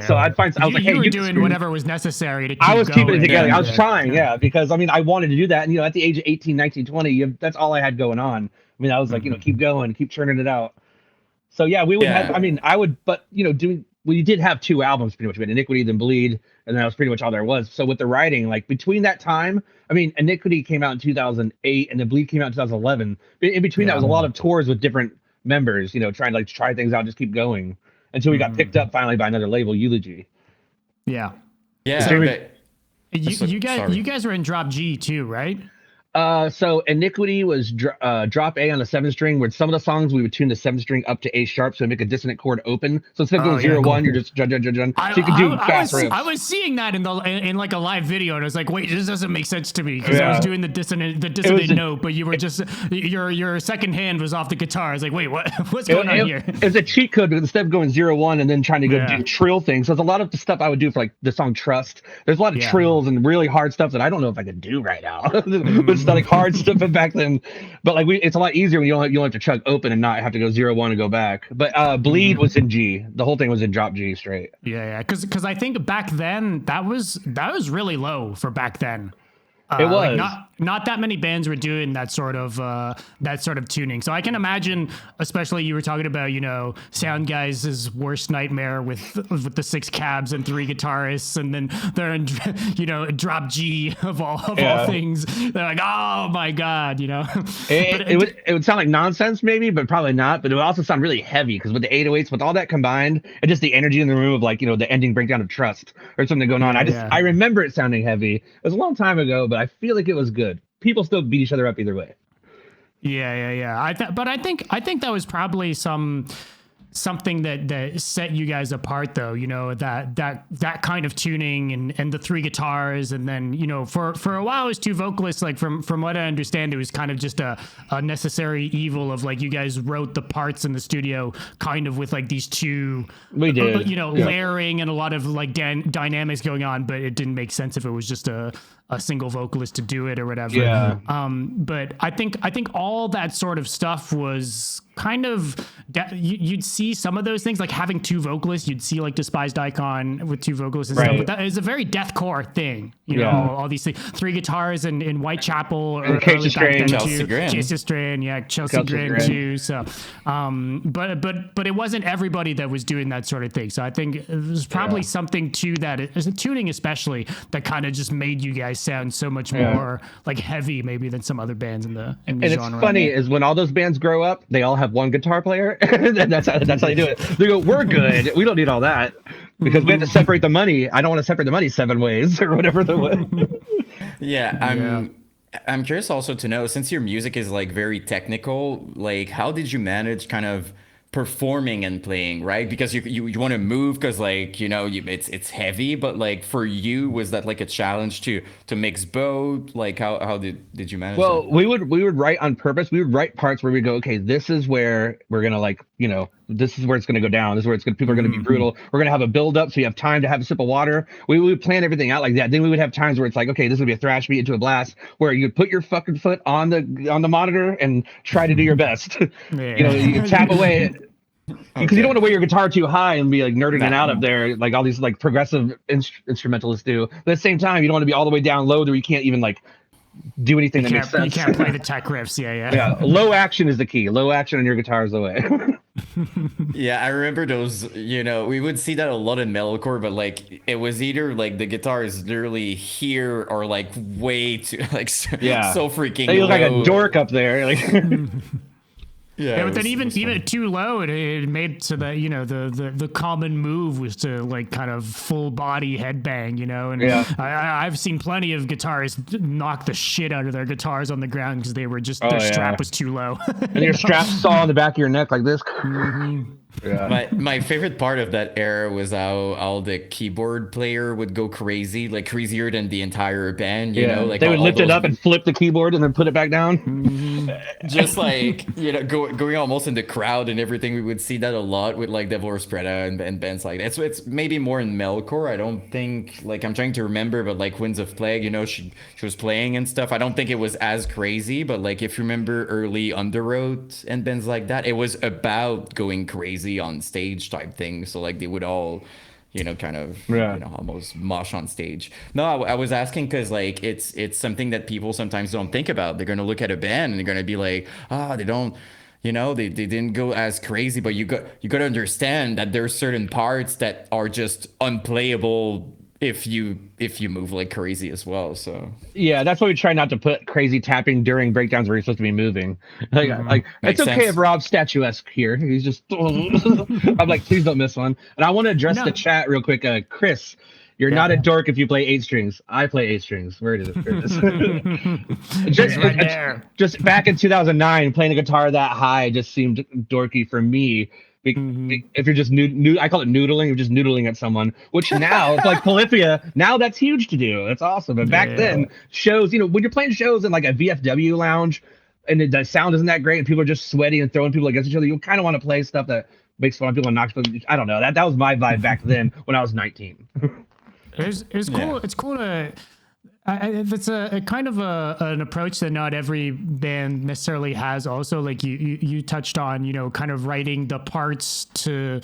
So I was like, hey,
you were doing whatever was necessary to keep
I was
going.
keeping it together. I was trying, because I wanted to do that. And, at the age of 18, 19, 20, that's all I had going on. I mean, I was like, keep going, keep churning it out. So yeah, we would have. I mean, I would, but we did have 2 albums pretty much. We had Iniquity, then Bleed, and that was pretty much all there was. So with the writing, like between that time, I mean, Iniquity came out in 2008, and then Bleed came out in 2011. In between that was a lot of tours with different members, trying to like try things out, just keep going until we got picked up finally by another label, Eulogy.
Yeah.
So
You guys were in Drop G too, right?
So Iniquity was drop A on the 7th string, where some of the songs we would tune the 7th string up to A sharp, so we make a dissonant chord open. So instead of going 0-1, you're just dun. So you can do fast riffs.
I was seeing that in like a live video, and I was like, wait, this doesn't make sense to me, because I was doing the dissonant note, but you were just your second hand was off the guitar. I was like, wait, what's going on here?
It was a cheat code, because instead of going 0-1 and then trying to go do trill things, so there's a lot of the stuff I would do for like the song Trust. There's a lot of trills and really hard stuff that I don't know if I could do right now. It's like hard stuff back then, but like it's a lot easier when you don't have to chug open and not have to go 0-1 and go back. But Bleed was in G. The whole thing was in drop G straight.
Yeah, because I think back then that was really low for back then.
It was
like not that many bands were doing that sort of tuning. So I can imagine, especially you were talking about, Sound Guys' worst nightmare with the 6 cabs and 3 guitarists, and then they're in, drop G of all things. They're like, oh my god,
It would sound like nonsense maybe, but probably not. But it would also sound really heavy, because with the 808s, with all that combined, and just the energy in the room of like the ending breakdown of Trust or something going on. I remember it sounding heavy. It was a long time ago, but I feel like it was good. People still beat each other up either way.
Yeah. I think that was probably something that set you guys apart, though. That kind of tuning and the 3 guitars, and then for a while it was 2 vocalists. Like from what I understand, it was kind of just a necessary evil of like you guys wrote the parts in the studio kind of with like these 2 layering and a lot of like dynamics going on, but it didn't make sense if it was just a single vocalist to do it or whatever. But I think all that sort of stuff was kind of you'd see some of those things, like having 2 vocalists. You'd see like Despised Icon with 2 vocalists and stuff, but that is a very deathcore thing, all these things. 3 guitars in Whitechapel or
Chelsea Strain,
Chelsea Grin too. So but it wasn't everybody that was doing that sort of thing. So I think it was probably something to that, as a tuning especially, that kind of just made you guys sound so much more like heavy maybe than some other bands in the genre.
It's funny is when all those bands grow up, they all have 1 guitar player. that's how they do it. They go, we're good, we don't need all that, because we have to separate the money. I don't want to separate the money 7 ways or whatever the way.
I'm curious also to know, since your music is like very technical, like how did you manage kind of performing and playing, right? Because you want to move, because like it's heavy, but like for you, was that like a challenge to mix both? Like how did you manage that?
we would write on purpose. We would write parts where we go, okay, this is where we're gonna like this is where it's gonna go down, this is where people are gonna be brutal. We're gonna have a build up, so you have time to have a sip of water. We would plan everything out like that. Then we would have times where it's like, okay, this would be a thrash beat into a blast, where you put your fucking foot on the monitor and try to do your best. You tap away, because you don't want to wear your guitar too high and be like nerding it out up there like all these like progressive instrumentalists do. But at the same time, you don't want to be all the way down low where you can't even like do anything that makes sense.
You can't play the tech riffs. Yeah.
Low action is the key. Low action on your guitar is the way.
Yeah, I remember those. We would see that a lot in metalcore, but like it was either like the guitar is literally here or like way too like so freaking.
You look like a dork up there. Like.
Yeah, but then even too low, it made so that the common move was to like kind of full body headbang, and I've seen plenty of guitarists knock the shit out of their guitars on the ground because they were just their strap was too low.
And your strap saw on the back of your neck like this. Yeah.
My favorite part of that era was how the keyboard player would go crazy, like crazier than the entire band, you know,
Yeah.
like
They would
all
lift it
those
up and flip the keyboard and then put it back down.
just like going almost in the crowd and everything. We would see that a lot with like Devil Wears Prada and bands like that. So it's maybe more in metalcore. I don't think, like, I'm trying to remember, but like Winds of Plague, you know, she was playing and stuff. I don't think it was as crazy, but like if you remember early Underoath and bands like that, it was about going crazy on stage type thing. So like they would all, kind of,
Yeah.
almost mosh on stage. No, I was asking because like it's something that people sometimes don't think about. They're gonna look at a band and they're gonna be like, they don't, they didn't go as crazy. But you got to understand that there's certain parts that are just unplayable if you move like crazy as well. So
Yeah, that's why we try not to put crazy tapping during breakdowns where you're supposed to be moving. Like it's
makes
okay
sense.
if Rob's statuesque here. He's just I'm like, please don't miss one. And I want to address the
No.
chat real quick. Chris, you're
Yeah.
not a dork if you play 8 strings. I play 8 strings. Where is it? Here it is.
It's right there.
Just back in 2009, playing a guitar that high just seemed dorky for me. If you're just I call it noodling. You're just noodling at someone, which now it's like Polyphia. Now that's huge to do. That's awesome. But back then, shows, when you're playing shows in like a VFW lounge, and the sound isn't that great, and people are just sweaty and throwing people against each other, you kind of want to play stuff that makes fun of people and knocks people. I don't know. That was my vibe back then when I was 19.
It's cool.
Yeah.
It's cool to. It's a kind of an approach that not every band necessarily has. Also, like you touched on, kind of writing the parts to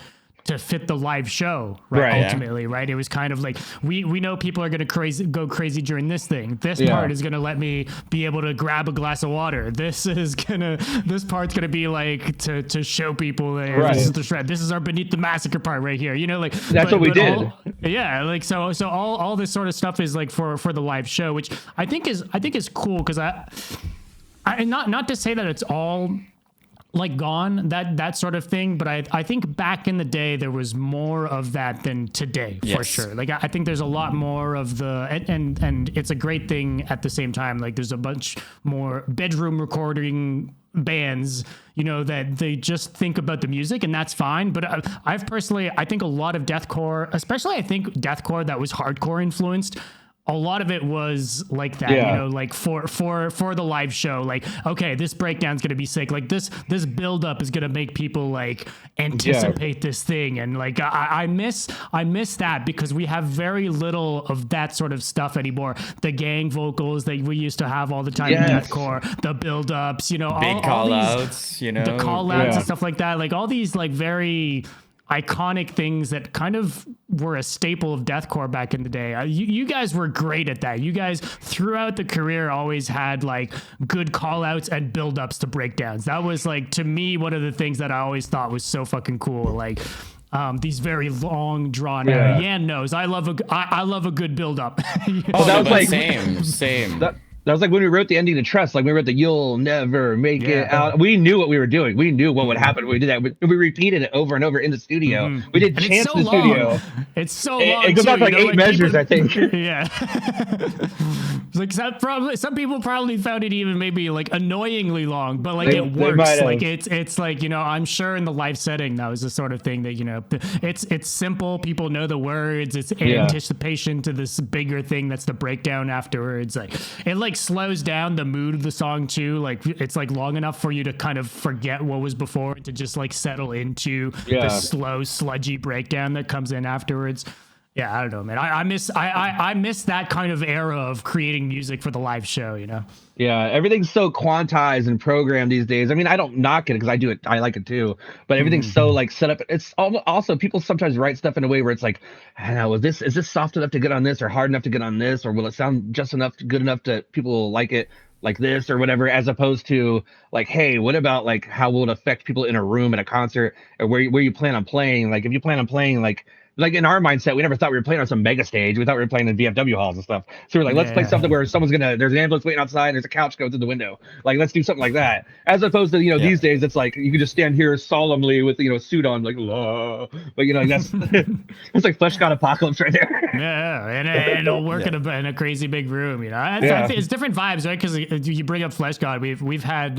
fit the live show, right?
Right, yeah.
Ultimately, right? It was kind of like we know people are going to go crazy during this thing. This
Yeah.
part is going to let me be able to grab a glass of water. This part's going to be like to show people that
Right.
this is the shred. This is our Beneath the Massacre part right here. Like
That's what we did.
Like so all this sort of stuff is like for the live show, which I think is cool because I not to say that it's all like gone, that sort of thing, but I think back in the day there was more of that than today, for
Yes.
sure. Like I think there's a lot more of the and it's a great thing at the same time. Like there's a bunch more bedroom recording bands, that they just think about the music, and that's fine. But I've personally, I think a lot of deathcore, especially I think deathcore that was hardcore influenced, a lot of it was like that,
Yeah.
like for the live show, like, okay, this breakdown's going to be sick. Like this build up is going to make people like anticipate this thing. And like, I miss that because we have very little of that sort of stuff anymore. The gang vocals that we used to have all the time
Yes.
in deathcore, the build ups,
Big
all
call
these,
outs,
the call outs
Yeah.
and stuff like that. Like all these like very iconic things that kind of were a staple of deathcore back in the day. You guys were great at that. You guys throughout the career always had like good call outs and build ups to breakdowns. That was like, to me, one of the things that I always thought was so fucking cool. Like these very long drawn out. Yan knows I love a good build up.
Oh, that was like
same.
That was like when we wrote the ending to Trust. Like we wrote the "You'll never make it out." We knew what we were doing. We knew what would happen when we did that. We repeated it over and over in the studio. We did
And
chants
it's so
in the studio.
long. It's so long.
It goes
too,
out to like 8 measures, I think.
Yeah. It's like some people probably found it even maybe like annoyingly long, but like
They
it
might
works.
have.
Like it's like, I'm sure in the live setting that was the sort of thing that, it's simple. People know the words. It's anticipation to this bigger thing that's the breakdown afterwards. Like it like slows down the mood of the song too. Like it's like long enough for you to kind of forget what was before to just like settle into the slow sludgy breakdown that comes in afterwards. Yeah, I don't know, man. I miss that kind of era of creating music for the live show,
Yeah, everything's so quantized and programmed these days. I mean, I don't knock it because I do it. I like it too. But everything's so like set up. It's also people sometimes write stuff in a way where it's like, I don't know, is this soft enough to get on this or hard enough to get on this, or will it sound just enough, good enough to people will like it like this or whatever, as opposed to like, hey, what about like how will it affect people in a room at a concert or where you plan on playing? Like if you plan on playing like in our mindset, we never thought we were playing on some mega stage. We thought we were playing in VFW halls and stuff. So we're like, let's play something where there's an ambulance waiting outside, and there's a couch going through the window. Like, let's do something like that. As opposed to, these days, it's like, you can just stand here solemnly with, a suit on, like, la. But, that's, it's like Flesh God Apocalypse right there.
Yeah, and it'll work in a crazy big room, I think it's different vibes, right? Because you bring up Flesh God. We've had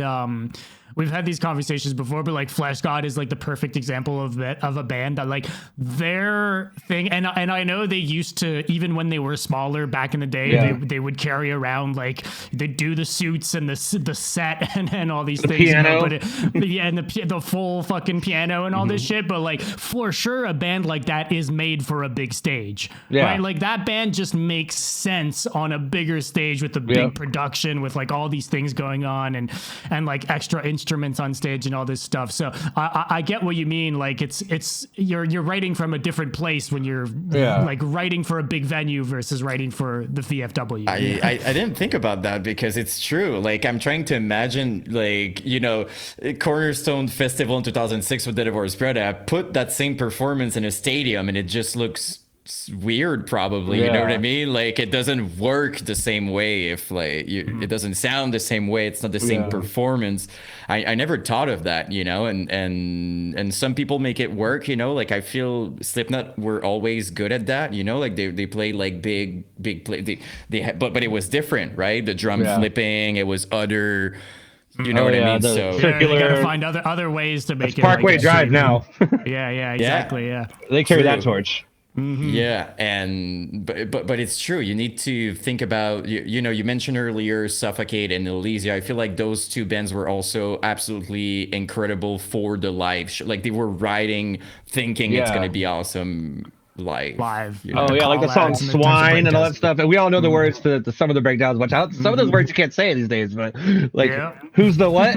we've had these conversations before, but like Flesh God is like the perfect example of a band that like their thing. And I know they used to, even when they were smaller back in the day, they would carry around, like they do the suits and the set and all these things,
piano.
And the full fucking piano and all this shit. But like for sure, a band like that is made for a big stage, right? Like that band just makes sense on a bigger stage with a big production, with like all these things going on and like extra instruments on stage and all this stuff. So I get what you mean. Like it's you're writing from a different place when you're like writing for a big venue versus writing for the VFW.
I didn't think about that, because it's true. Like I'm trying to imagine, like, you know, Cornerstone Festival in 2006 with The Divorce Brother. I put that same performance in a stadium and it just looks weird, probably. You know what I mean? Like it doesn't work the same way. If like it doesn't sound the same way, it's not the same performance. I never thought of that, you know, and some people make it work, you know. Like I feel Slipknot were always good at that, you know, like they play like big play, but it was different, right? The drum flipping, it was other, you know what I mean? So
circular, you gotta find other ways to make it
Parkway
like
Drive now.
Exactly.
They carry that torch.
Yeah, and but it's true. You need to think about, you know, you mentioned earlier Suffocate and Elysia. I feel like those two bands were also absolutely incredible for the live show. Like they were writing, thinking it's gonna be awesome live. You know?
Oh yeah, like the song Swine and all that stuff. And we all know the words to some of the breakdowns. Watch out, some of those words you can't say these days, but like who's the what?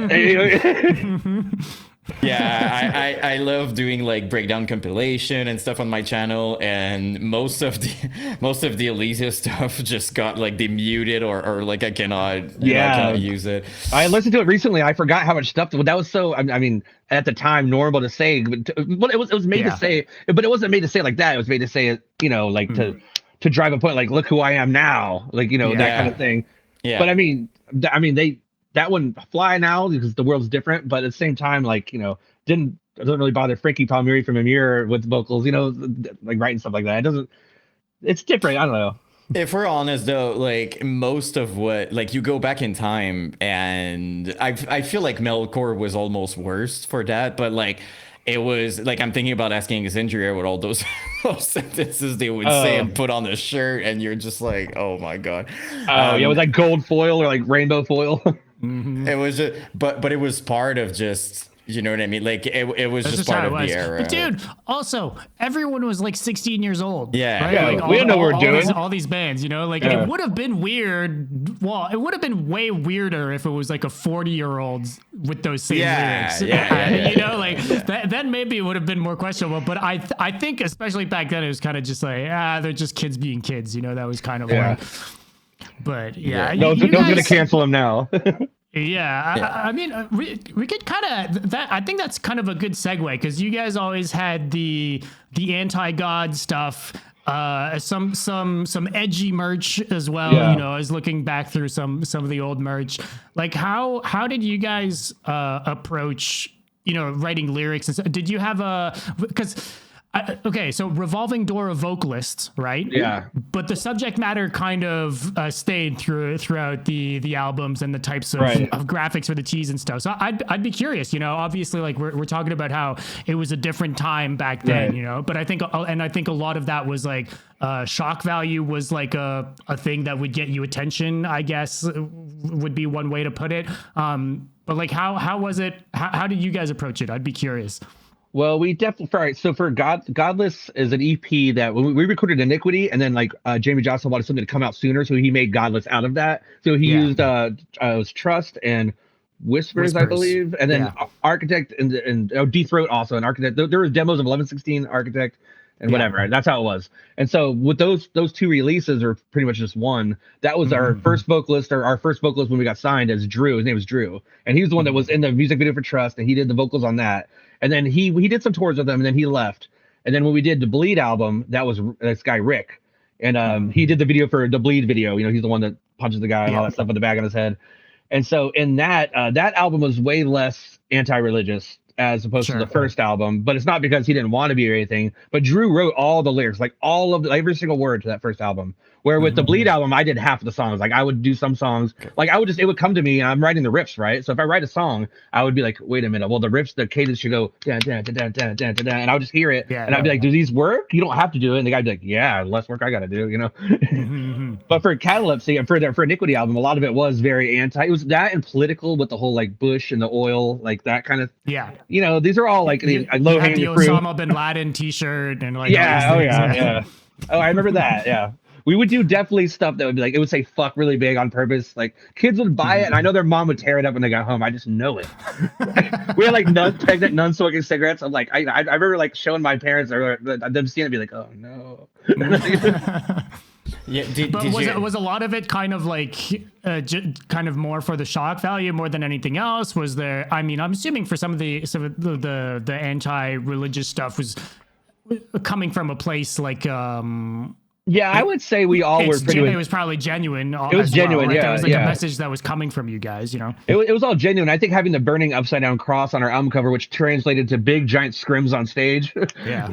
Yeah, I love doing like breakdown compilation and stuff on my channel, and most of the Elysia stuff just got like demuted or like I cannot use it.
I listened to it recently. I forgot how much stuff that was so. I mean, at the time, normal to say, but it was made to say, but it wasn't made to say like that. It was made to say it, you know, like to drive a point, like look who I am now, like, you know, that kind of thing. Yeah. But I mean, that wouldn't fly now because the world's different. But at the same time, like, you know, doesn't really bother Frankie Palmieri from Amir with vocals, you know, like writing stuff like that. It doesn't. It's different. I don't know.
If we're honest though, like most of what, like you go back in time, and I feel like metalcore was almost worse for that, but like it was like, I'm thinking about Asking Xandria with all those sentences they would say and put on the shirt, and you're just like, oh my god.
Yeah, with like gold foil or like rainbow foil.
It was just, but it was part of just, you know what I mean? Like it was just part of the era.
But dude, also everyone was like 16 years old.
Yeah,
right?
Yeah,
like,
we don't know what we're doing.
All these bands, you know, like it would have been weird. Well, it would have been way weirder if it was like a 40-year-old with those same lyrics. You know, like then maybe it would have been more questionable. But I think especially back then it was kind of just like, they're just kids being kids. You know, that was kind of like. But
no one's gonna cancel him now.
I mean, we could kind of that. I think that's kind of a good segue, because you guys always had the anti-God stuff, some edgy merch as well. You know, I was looking back through some of the old merch. Like how did you guys approach, you know, writing lyrics and stuff? Did you have because okay, so Revolving Door of Vocalists, right?
Yeah.
But the subject matter kind of stayed throughout the albums and the types of graphics for the tees and stuff. So I'd be curious, you know, obviously like we're talking about how it was a different time back then, you know, but I think a lot of that was like shock value was like a thing that would get you attention, I guess would be one way to put it. But like how was it? How did you guys approach it? I'd be curious.
Well, we definitely for Godless is an EP that we recorded Iniquity, and then like Jamey Jasta wanted something to come out sooner, so he made Godless out of that. So he used it was Trust and Whispers, I believe, and then Architect and Deep Throat also, and Architect. There were demos of 1116 Architect and whatever. That's how it was. And so with those two releases, are pretty much just one. That was our first vocalist, or our first vocalist when we got signed as Drew. His name was Drew, and he was the one that was in the music video for Trust, and he did the vocals on that. And then he did some tours with them, and then he left. And then when we did the Bleed album, that was this guy Rick, and he did the video for the Bleed video. You know, he's the one that punches the guy and all that stuff with the bag on his head. And so in that album was way less anti-religious as opposed to
Sure.
the first album, but it's not because he didn't want to be or anything. But Drew wrote all the lyrics, like every single word to that first album. Where with the Bleed album, I did half of the songs. Like I would do some songs, like it would come to me, and I'm writing the riffs, right? So if I write a song, I would be like, wait a minute, well the riffs, the cadence should go da, da, da, da, da, da, da, da, and I would just hear it, and I'd be like, do these work? You don't have to do it, and the guy'd be like, yeah, less work I got to do, you know. But for Catalepsy and for Iniquity album, a lot of it was very anti. It was that and political with the whole like Bush and the oil, like that kind of.
Yeah.
You know, these are all like
You
low
had the
hanging fruit.
Osama bin Laden T-shirt and like
Yeah.
all
Oh
these things.
yeah. Oh, I remember that. Yeah. We would do definitely stuff that would be like, it would say fuck really big on purpose. Like kids would buy it, and I know their mom would tear it up when they got home. I just know it. We had like pregnant nuns smoking cigarettes. I'm like, I remember like showing my parents or them seeing it, be like, oh no.
Yeah,
Was a lot of it kind of like kind of more for the shock value more than anything else? Was there? I mean, I'm assuming for some of the anti-religious stuff was coming from a place like.
Yeah, I would say we all were pretty.
It was probably genuine.
It was genuine,
right?
yeah.
There was like
yeah.
a message that was coming from you guys, you know.
It was all genuine. I think having the burning upside down cross on our album cover, which translated to big giant scrims on stage,
Yeah.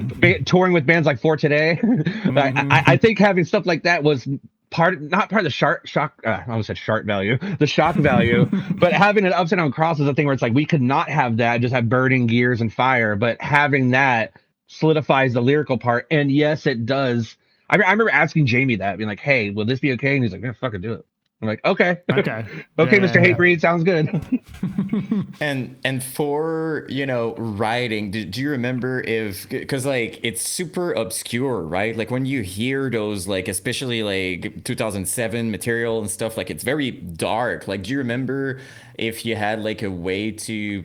touring with bands like For Today. I think having stuff like that was not part of the shock. I almost said shark value, the shock value, but having an upside down cross is a thing where it's like we could not have that, just have burning gears and fire, but having that solidifies the lyrical part. And yes, it does. I remember asking Jamey that, being like, "Hey, will this be okay?" And he's like, "Yeah, fucking do it." I'm like, "Okay,
Okay,
okay, Mr. Hatebreed, sounds good."
And for writing, do you remember because like it's super obscure, right? Like when you hear those, like especially like 2007 material and stuff, like it's very dark. Like, do you remember if you had like a way to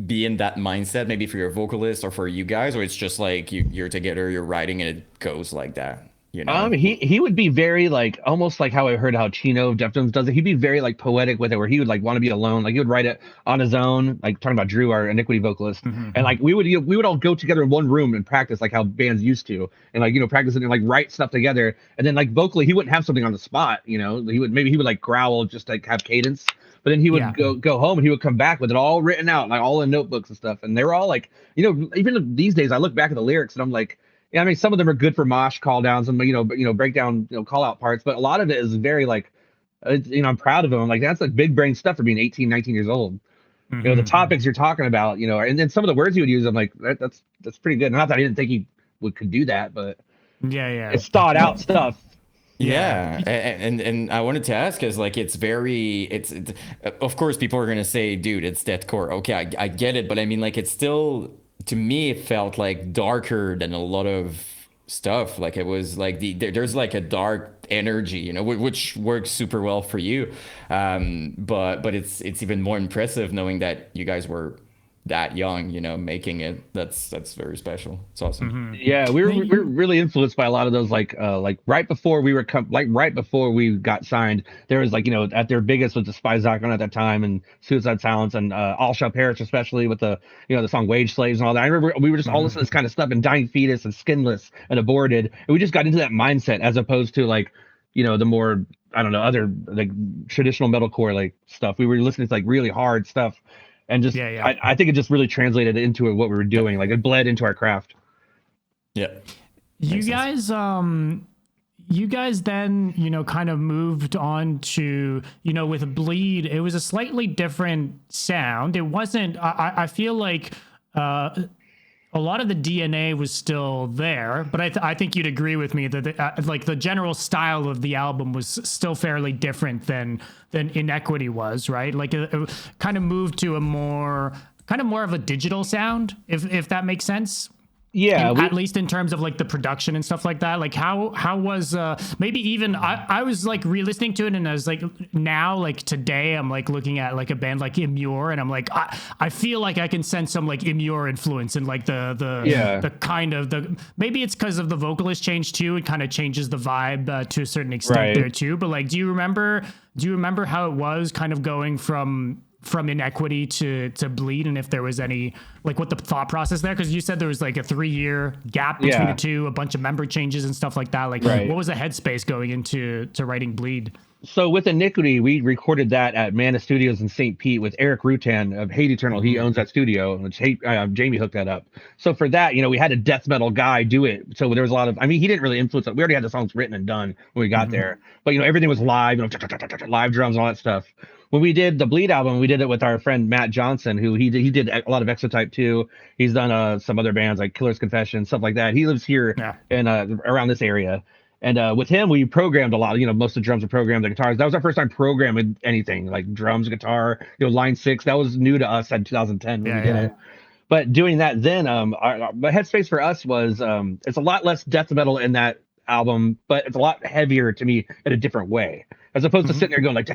be in that mindset, maybe for your vocalist or for you guys, or it's just like you're together, you're writing, and it goes like that?
He would be very like almost like how I heard how Chino of Deftones does it. He'd be very like poetic with it, where he would like want to be alone. Like he would write it on his own, like talking about Drew, our Iniquity vocalist, and like we would all go together in one room and practice like how bands used to, and like practice it and like write stuff together. And then like vocally, he wouldn't have something on the spot. He would like growl, just like have cadence. But then he would go home and he would come back with it all written out, like all in notebooks and stuff. And they were all like, even these days, I look back at the lyrics and I'm like, yeah, I mean, some of them are good for mosh call downs and breakdown call out parts, but a lot of it is very like, I'm proud of him. I'm like, that's like big brain stuff for being 18, 19 years old. The topics you're talking about, and then some of the words he would use, I'm like, that's pretty good. Not that I didn't think he could do that, but
yeah,
it's thought out stuff.
Yeah. And I wanted to ask, is like it's of course people are gonna say, dude, it's deathcore. Okay, I get it, but I mean, like, it's still, to me, it felt like darker than a lot of stuff. Like it was like there's like a dark energy, which works super well for you. But it's even more impressive knowing that you guys were that young, making it. That's very special. It's awesome.
Yeah, we were really influenced by a lot of those, like right before we got signed, there was like, at their biggest with the Spy Zacon at that time, and Suicide Silence, and All Shall Perish, especially with the the song Wage Slaves and all that. I remember we were just all listening to this kind of stuff, and Dying Fetus and Skinless and Aborted, and we just got into that mindset as opposed to like the more, I don't know, other like traditional metalcore like stuff. We were listening to like really hard stuff. And just, I think it just really translated into what we were doing. Like it bled into our craft.
Yeah.
You guys then, kind of moved on to, with Bleed, it was a slightly different sound. It wasn't, I feel like, a lot of the DNA was still there, but I think you'd agree with me that like the general style of the album was still fairly different than Inequity was, right? Like it kind of moved to a more of a digital sound, if that makes sense.
Yeah,
at least in terms of like the production and stuff like that. Like how was maybe even I was like re-listening to it, and I was like, now like today I'm like looking at like a band like Immure, and I'm like, I feel like I can sense some like Immure influence in like the kind of maybe it's because of the vocalist change too. It kind of changes the vibe to a certain extent there too. But like, do you remember how it was kind of going from Inequity to Bleed, and if there was any like what the thought process there, because you said there was like a 3-year gap between the two, a bunch of member changes and stuff like that, like what was the headspace going into writing Bleed?
So with Iniquity, we recorded that at Mana Studios in St. Pete with Eric Rutan of Hate Eternal. He owns that studio, which Jamey hooked that up. So for that, we had a death metal guy do it. So there was a lot of, I mean, he didn't really influence it. We already had the songs written and done when we got there. But everything was live, live drums and all that stuff. When we did the Bleed album, we did it with our friend Matt Johnson, who he did a lot of Exotype too. He's done some other bands like Killer's Confession, stuff like that. He lives here in around this area. And with him, we programmed a lot. Most of the drums were programmed, the guitars. That was our first time programming anything like drums, guitar. Line 6. That was new to us in 2010 when we did it. But doing that then, the headspace for us was it's a lot less death metal in that album, but it's a lot heavier to me in a different way, as opposed to sitting there going like.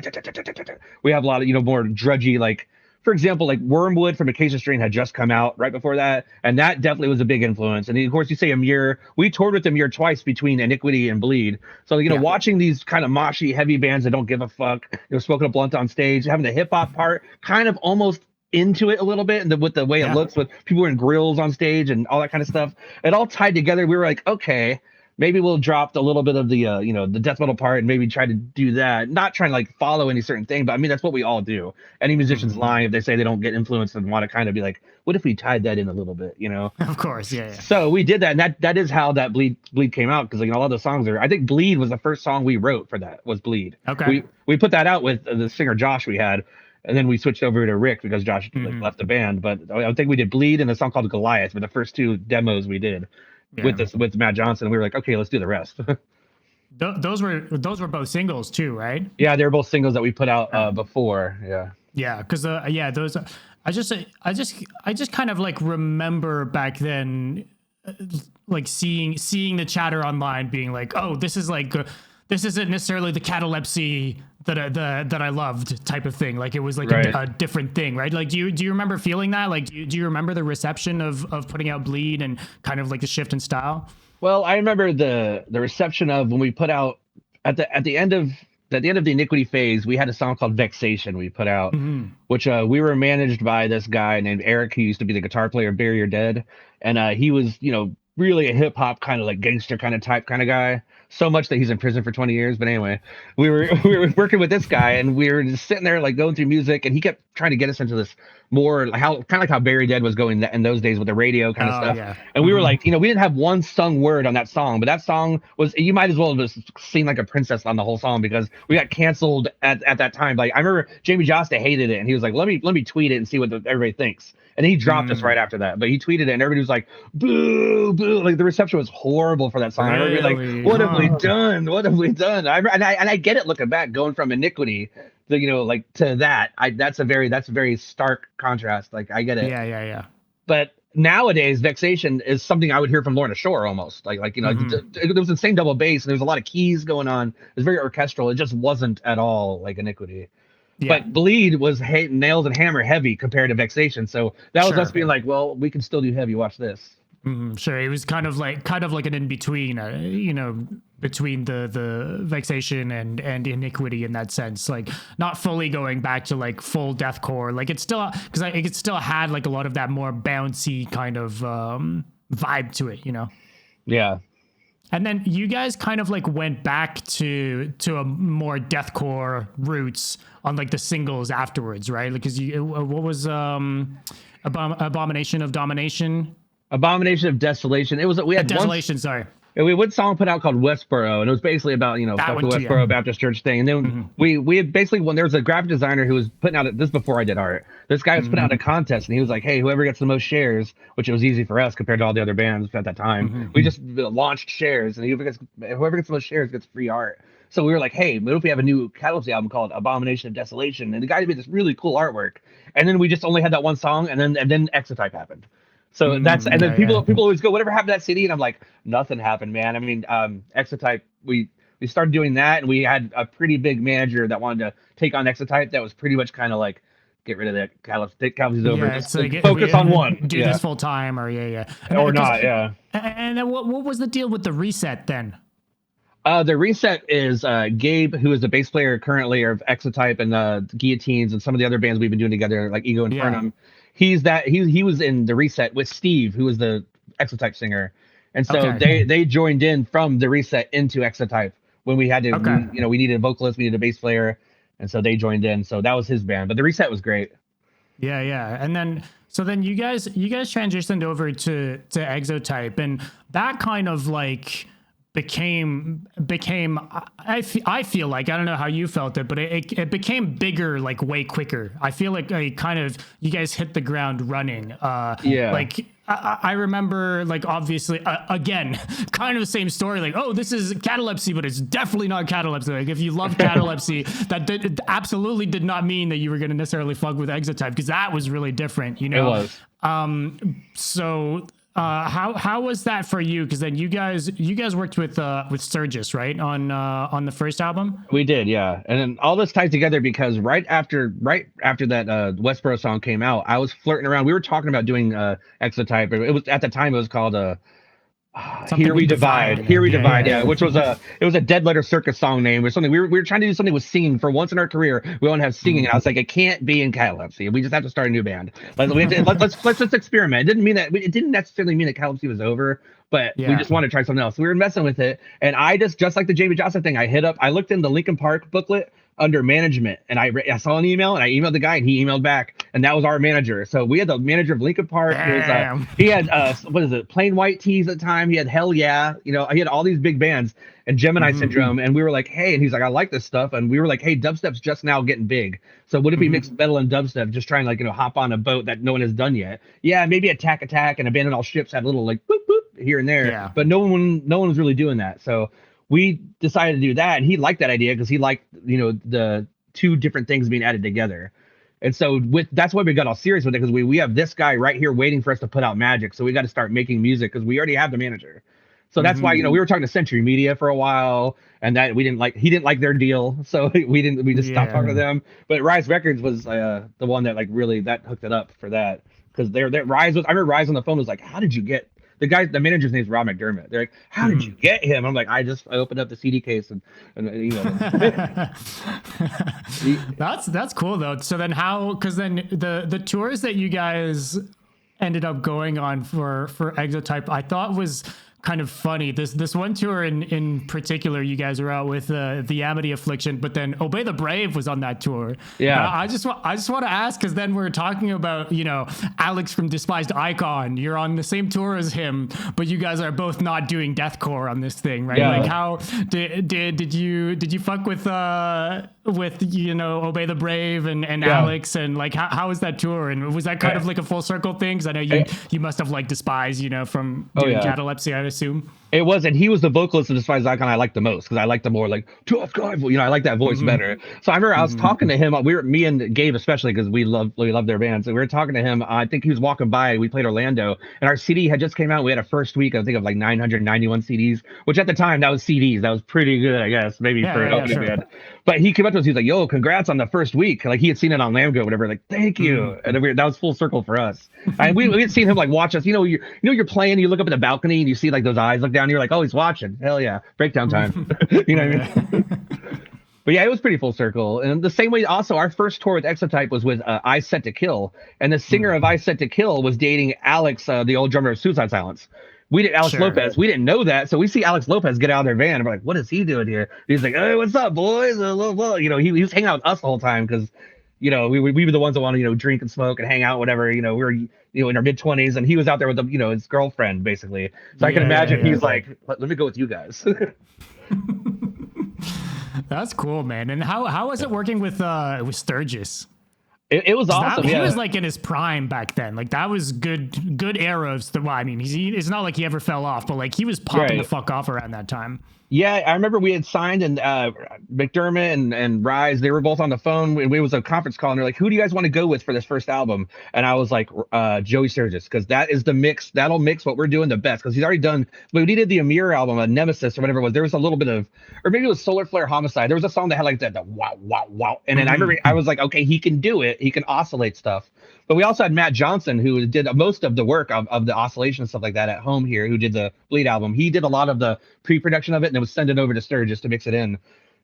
We have a lot of more drudgy, like, for example, like Wormwood from Acacia Strain had just come out right before that, and that definitely was a big influence. And of course, you say Amir. We toured with Amir twice between Iniquity and Bleed. So watching these kind of moshy, heavy bands that don't give a fuck, smoking a blunt on stage, having the hip hop part kind of almost into it a little bit, and with the way it looks, with people wearing grills on stage and all that kind of stuff, it all tied together. We were like, okay, maybe we'll drop a little bit of the the death metal part and maybe try to do that, not trying to like follow any certain thing, but I mean that's what we all do. Any musician's lying if they say they don't get influenced and want to kind of be like, what if we tied that in a little bit,
Of course, yeah.
So we did that, and that is how that bleed came out, because a lot of the songs are, I think Bleed was the first song we wrote for that, was Bleed.
Okay.
We put that out with the singer Josh we had, and then we switched over to Rick because Josh left the band. But I think we did Bleed and a song called Goliath were the first two demos we did with Matt Johnson. We were like, okay, let's do the rest.
Those were both singles too, right?
Yeah, they were both singles that we put out before. Yeah.
Yeah, because those. I just kind of like remember back then, like seeing the chatter online being like, oh, this isn't necessarily the Catalepsy that I loved type of thing. Like it was like a different thing, right? Like do you remember feeling that? Like do you remember the reception of putting out Bleed and kind of like the shift in style?
Well, I remember the reception of when we put out at the end of the Iniquity phase, we had a song called Vexation we put out, which we were managed by this guy named Eric, who used to be the guitar player of Bury Your Dead. And he was, really a hip hop kind of like gangster kind of type kind of guy. So much that he's in prison for 20 years. But anyway, we were working with this guy, and we were just sitting there like going through music, and he kept trying to get us into this more like how Bury Dead was going in those days with the radio kind of stuff. Yeah. And we were like, we didn't have one sung word on that song, but that song was, you might as well have just seen like a princess on the whole song, because we got canceled at that time. Like I remember Jamey Jasta hated it, and he was like, let me tweet it and see what everybody thinks. And he dropped us right after that. But he tweeted it, and everybody was like, boo, boo. Like the reception was horrible for that song. Really? I remember like, what have we done? What have we done? I get it looking back, going from Iniquity to, to that. That's a very stark contrast. Like I get it.
Yeah.
But nowadays, Vexation is something I would hear from Lorna Shore almost. There was the same double bass, and there was a lot of keys going on. It was very orchestral. It just wasn't at all like Iniquity. Yeah. But Bleed was nails and hammer heavy compared to Vexation, so that was us being like, well, we can still do heavy. Watch this.
Sure, it was kind of like an in between, between the Vexation and Iniquity in that sense, like not fully going back to like full deathcore. Like it's still, because it still had like a lot of that more bouncy kind of vibe to it,
Yeah.
And then you guys kind of like went back to a more deathcore roots on like the singles afterwards, right? Because what was Abomination of Domination? Abomination of Desolation.
It was, we had
Desolation. Sorry.
We had one song put out called Westboro, and it was basically about, fuck the Westboro Baptist Church thing. And then we had basically, when there was a graphic designer who was putting out, this before I did art, this guy was putting out a contest, and he was like, hey, whoever gets the most shares, which it was easy for us compared to all the other bands at that time, we just launched shares, and whoever gets the most shares gets free art. So we were like, hey, what if we have a new Catalepsy album called Abomination of Desolation? And the guy made this really cool artwork. And then we just only had that one song, and then Exotype happened. So then people always go, whatever happened to that CD? And I'm like, nothing happened, man. I mean, Exotype, we started doing that, and we had a pretty big manager that wanted to take on Exotype. That was pretty much kind of like, get rid of that Catalepsy's over.
It's like,
focus on one.
Do this full time, or
or not, yeah.
And then what was the deal with the Reset then?
The Reset is Gabe, who is the bass player currently of Exotype and Guillotines and some of the other bands we've been doing together, like Ego Infernum. Yeah. He was in the Reset with Steve, who was the Exotype singer, and so they joined in from the Reset into Exotype when we had to,
Okay.
we needed a vocalist, we needed a bass player, and so they joined in. So that was his band. But the reset was great.
Yeah, yeah. And then so then you guys transitioned over to Exotype, and that kind of like became I feel like, I don't know how you felt it, but it became bigger like way quicker. I feel like you guys hit the ground running.
Yeah.
Like I remember, like, obviously, again, kind of the same story. Like, oh, this is Catalepsy, but it's definitely not Catalepsy. Like, if you love Catalepsy, it absolutely did not mean that you were going to necessarily fuck with Exotype, because that was really different, you know?
It was.
So how was that for you? Because then you guys worked with Sturgis, right, on the first album.
We did, yeah. And then all this ties together because right after that Westboro song came out, I was flirting around. We were talking about doing Exotype. It was, at the time, it was called
Something
Here We
with
Divide.
Divide.
Here We
Yeah,
Divide,
yeah.
yeah, which was it was a Dead Letter Circus song name or something. We were trying to do something with singing. For once in our career, we don't have singing. And I was like, it can't be in Catalepsy. We just have to start a new band. Let's just experiment. It didn't necessarily mean that Catalepsy was over, but we
Yeah.
just wanted to try something else. We were messing with it, and I just like the Jamey Jasta thing, I looked in the Linkin Park booklet under management, and I saw an email, and I emailed the guy, and he emailed back, and that was our manager. So we had the manager of Linkin Park.
Damn.
He had what is it, Plain White Tees at the time. He had Hell Yeah, he had all these big bands and Gemini Syndrome, and we were like, hey, and he's like, I like this stuff, and we were like, hey, dubstep's just now getting big, so would it be mixed metal and dubstep, just trying like hop on a boat that no one has done yet? Yeah, maybe Attack and Abandon All Ships had a little like boop boop here and there,
Yeah.
but no one was really doing that. So we decided to do that, and he liked that idea because he liked the two different things being added together. And so that's why we got all serious with it, because we have this guy right here waiting for us to put out magic. So we got to start making music because we already have the manager. So that's why we were talking to Century Media for a while, and that he didn't like their deal, so we just stopped talking to them. But Rise Records was the one that like really that hooked it up for that, because Rise was, I remember Rise on the phone was like, how did you get the manager's name's Rob McDermott. They're like, how did you get him? I'm like, I opened up the CD case and
That's cool though. So then because then the tours that you guys ended up going on for Exotype, I thought was kind of funny. This one tour in particular, you guys were out with the Amity Affliction, but then Obey the Brave was on that tour.
Yeah.
I just want to ask, because then we're talking about Alex from Despised Icon. You're on the same tour as him, but you guys are both not doing deathcore on this thing, right?
Yeah.
Like, how did you fuck with Obey the Brave and Alex, and like how was that tour, and was that kind of like a full circle thing? Because I know you must have like Despised from doing Catalepsy, I assume.
It was, and he was the vocalist of Despised Icon I liked the most, because I liked the more like tough guy, I like that voice better. So I remember I was talking to him. Me and Gabe especially, because we love their bands. So we were talking to him. I think he was walking by. We played Orlando, and our CD had just came out. We had a first week, I think, of like 991 CDs, which at the time that was CDs. That was pretty good, I guess, maybe for an opening band. But he came up to us. He's like, "Yo, congrats on the first week!" Like he had seen it on Lambgo, whatever. Like, thank you. And that was full circle for us. And we had seen him like watch us. You're playing. You look up at the balcony and you see like those eyes look down. And you're like, oh, he's watching. Hell yeah, breakdown time. You know what I mean? But yeah, it was pretty full circle. And the same way, also, our first tour with Exotype was with I Set to Kill, and the singer of I Set to Kill was dating Alex, the old drummer of Suicide Silence. Alex Lopez. We didn't know that, so we see Alex Lopez get out of their van, and we're like, "What is he doing here?" And he's like, "Hey, what's up, boys?" He was hanging out with us the whole time because, we were the ones that want to drink and smoke and hang out, whatever. We were in our mid-20s, and he was out there with his girlfriend basically. So I can imagine he's like, let me go with you guys.
That's cool, man. And how was it working with Sturgis?
It was awesome.
He was like in his prime back then. Like that was good era of I mean, it's not like he ever fell off, but like he was popping the fuck off around that time.
Yeah, I remember we had signed, and McDermott and Rise, they were both on the phone. It was a conference call, and they're like, "Who do you guys want to go with for this first album?" And I was like, Joey Sturgis, because that is the mix. That'll mix what we're doing the best. Because he's already done. When he did the Amir album, Nemesis or whatever it was, there was a little bit of, or maybe it was Solar Flare Homicide. There was a song that had like the wow wow wow, and then I remember I was like, okay, he can do it. He can oscillate stuff. But we also had Matt Johnson, who did most of the work of the oscillation and stuff like that at home here, who did the Bleed album. He did a lot of the pre-production of it, and then would send it over to Sturgis to mix it in,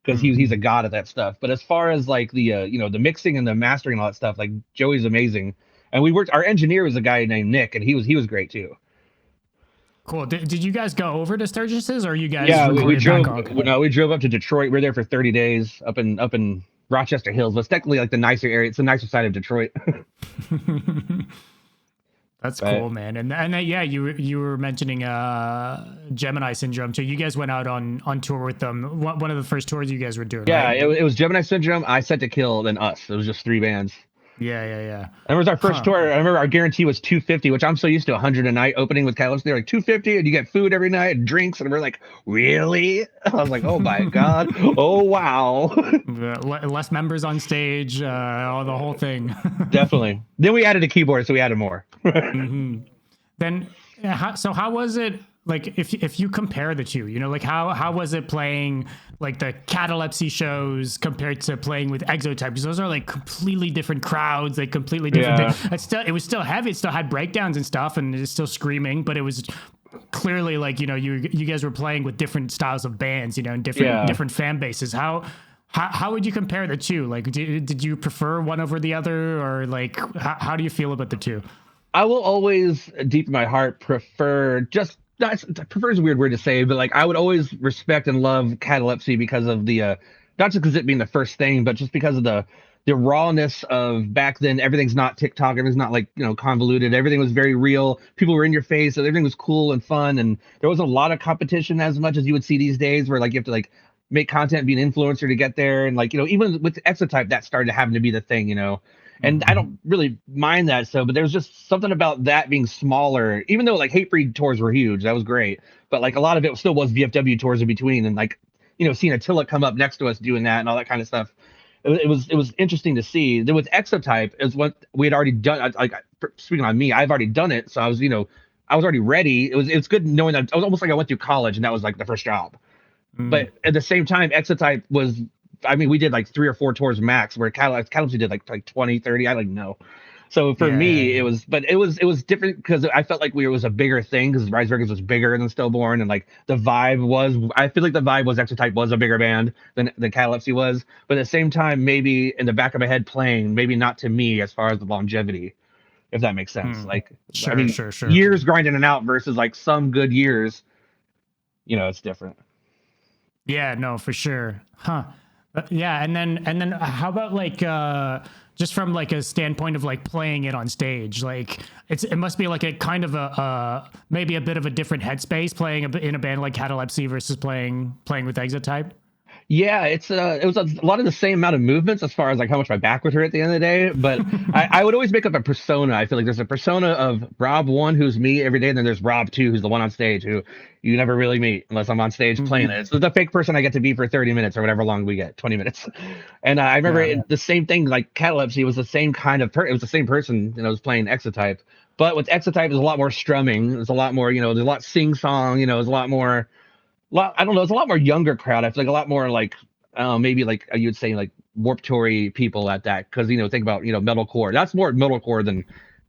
because he's a god at that stuff. But as far as like the the mixing and the mastering and all that stuff, like Joey's amazing. And our engineer was a guy named Nick, and he was great too.
Cool. Did you guys go over to Sturgis's, or you guys?
Yeah, we
recorded
drove.
back? Okay.
No, we drove up to Detroit. We were there for 30 days up in Rochester Hills. But it's technically like the nicer area. It's the nicer side of Detroit.
That's
Right.
cool, man. And yeah, you were mentioning Gemini Syndrome too. You guys went out on tour with them. One of the first tours you guys were doing.
Yeah,
right?
it was Gemini Syndrome, I Set to Kill, then us. It was just 3 bands.
Yeah.
And it was our first
Huh.
tour. I remember our guarantee was 250, which I'm so used to 100 a night opening with Catalepsy. They're like 250, and you get food every night and drinks. And we're like, really? I was like, oh my God. Oh, wow.
Less members on stage, the whole thing.
Definitely. Then we added a keyboard, so we added more.
Then, how was it? Like, if you compare the two, like how was it playing like the Catalepsy shows compared to playing with Exotype? Because those are like completely different crowds, like completely different.
Yeah.
It was still heavy. It still had breakdowns and stuff, and it's still screaming, but it was clearly like you guys were playing with different styles of bands, and different fan bases. How would you compare the two? Like, did you prefer one over the other, or like how do you feel about the two?
I will always, deep in my heart, prefer prefer is a weird word to say, but like I would always respect and love Catalepsy because of the not just because it being the first thing, but just because of the rawness of back then. Everything's not TikTok, everything's not like convoluted. Everything was very real. People were in your face, so everything was cool and fun, and there wasn't a lot of competition as much as you would see these days, where like you have to like make content, be an influencer to get there, and like even with Exotype that started having to be the thing. And I don't really mind that. So, but there's just something about that being smaller, even though like Hatebreed tours were huge. That was great. But like a lot of it still was VFW tours in between. And like, seeing Attila come up next to us doing that and all that kind of stuff. It was interesting to see. Then with Exotype is what we had already done. Like speaking on me, I've already done it. So I was, I was already ready. It's good knowing that I was almost like I went through college and that was like the first job. But at the same time, Exotype was, I mean, we did like 3 or 4 tours max, where Catalepsy did like 20, 30. I don't know. So for me, it was different because I felt like it was a bigger thing because Rise Records was bigger than Stillborn, and like the vibe was, I feel like the vibe was Exotype was a bigger band than Catalepsy was. But at the same time, maybe in the back of my head playing, maybe not to me as far as the longevity, if that makes sense. Like,
sure,
I mean,
sure.
years grinding it out versus like some good years, it's different.
Yeah, no, for sure. Huh. Yeah, and then how about like just from like a standpoint of like playing it on stage, like it must be like a kind of a maybe a bit of a different headspace playing in a band like Catalepsy versus playing with Exotype.
Yeah, it was a lot of the same amount of movements as far as like how much my back would hurt at the end of the day. But I would always make up a persona. I feel like there's a persona of Rob 1, who's me every day, and then there's Rob 2, who's the one on stage who you never really meet unless I'm on stage playing it. So the fake person I get to be for 30 minutes or whatever long we get, 20 minutes. And I remember the same thing, like Catalepsy was the same kind of it was the same person, was playing Exotype. But with Exotype, there's a lot more strumming. There's a lot more, there's a lot sing song. There's a lot more. I don't know. It's a lot more younger crowd. I feel like a lot more like, maybe like you'd say like Warped Tour people at that. Cause think about, metalcore. That's more metalcore than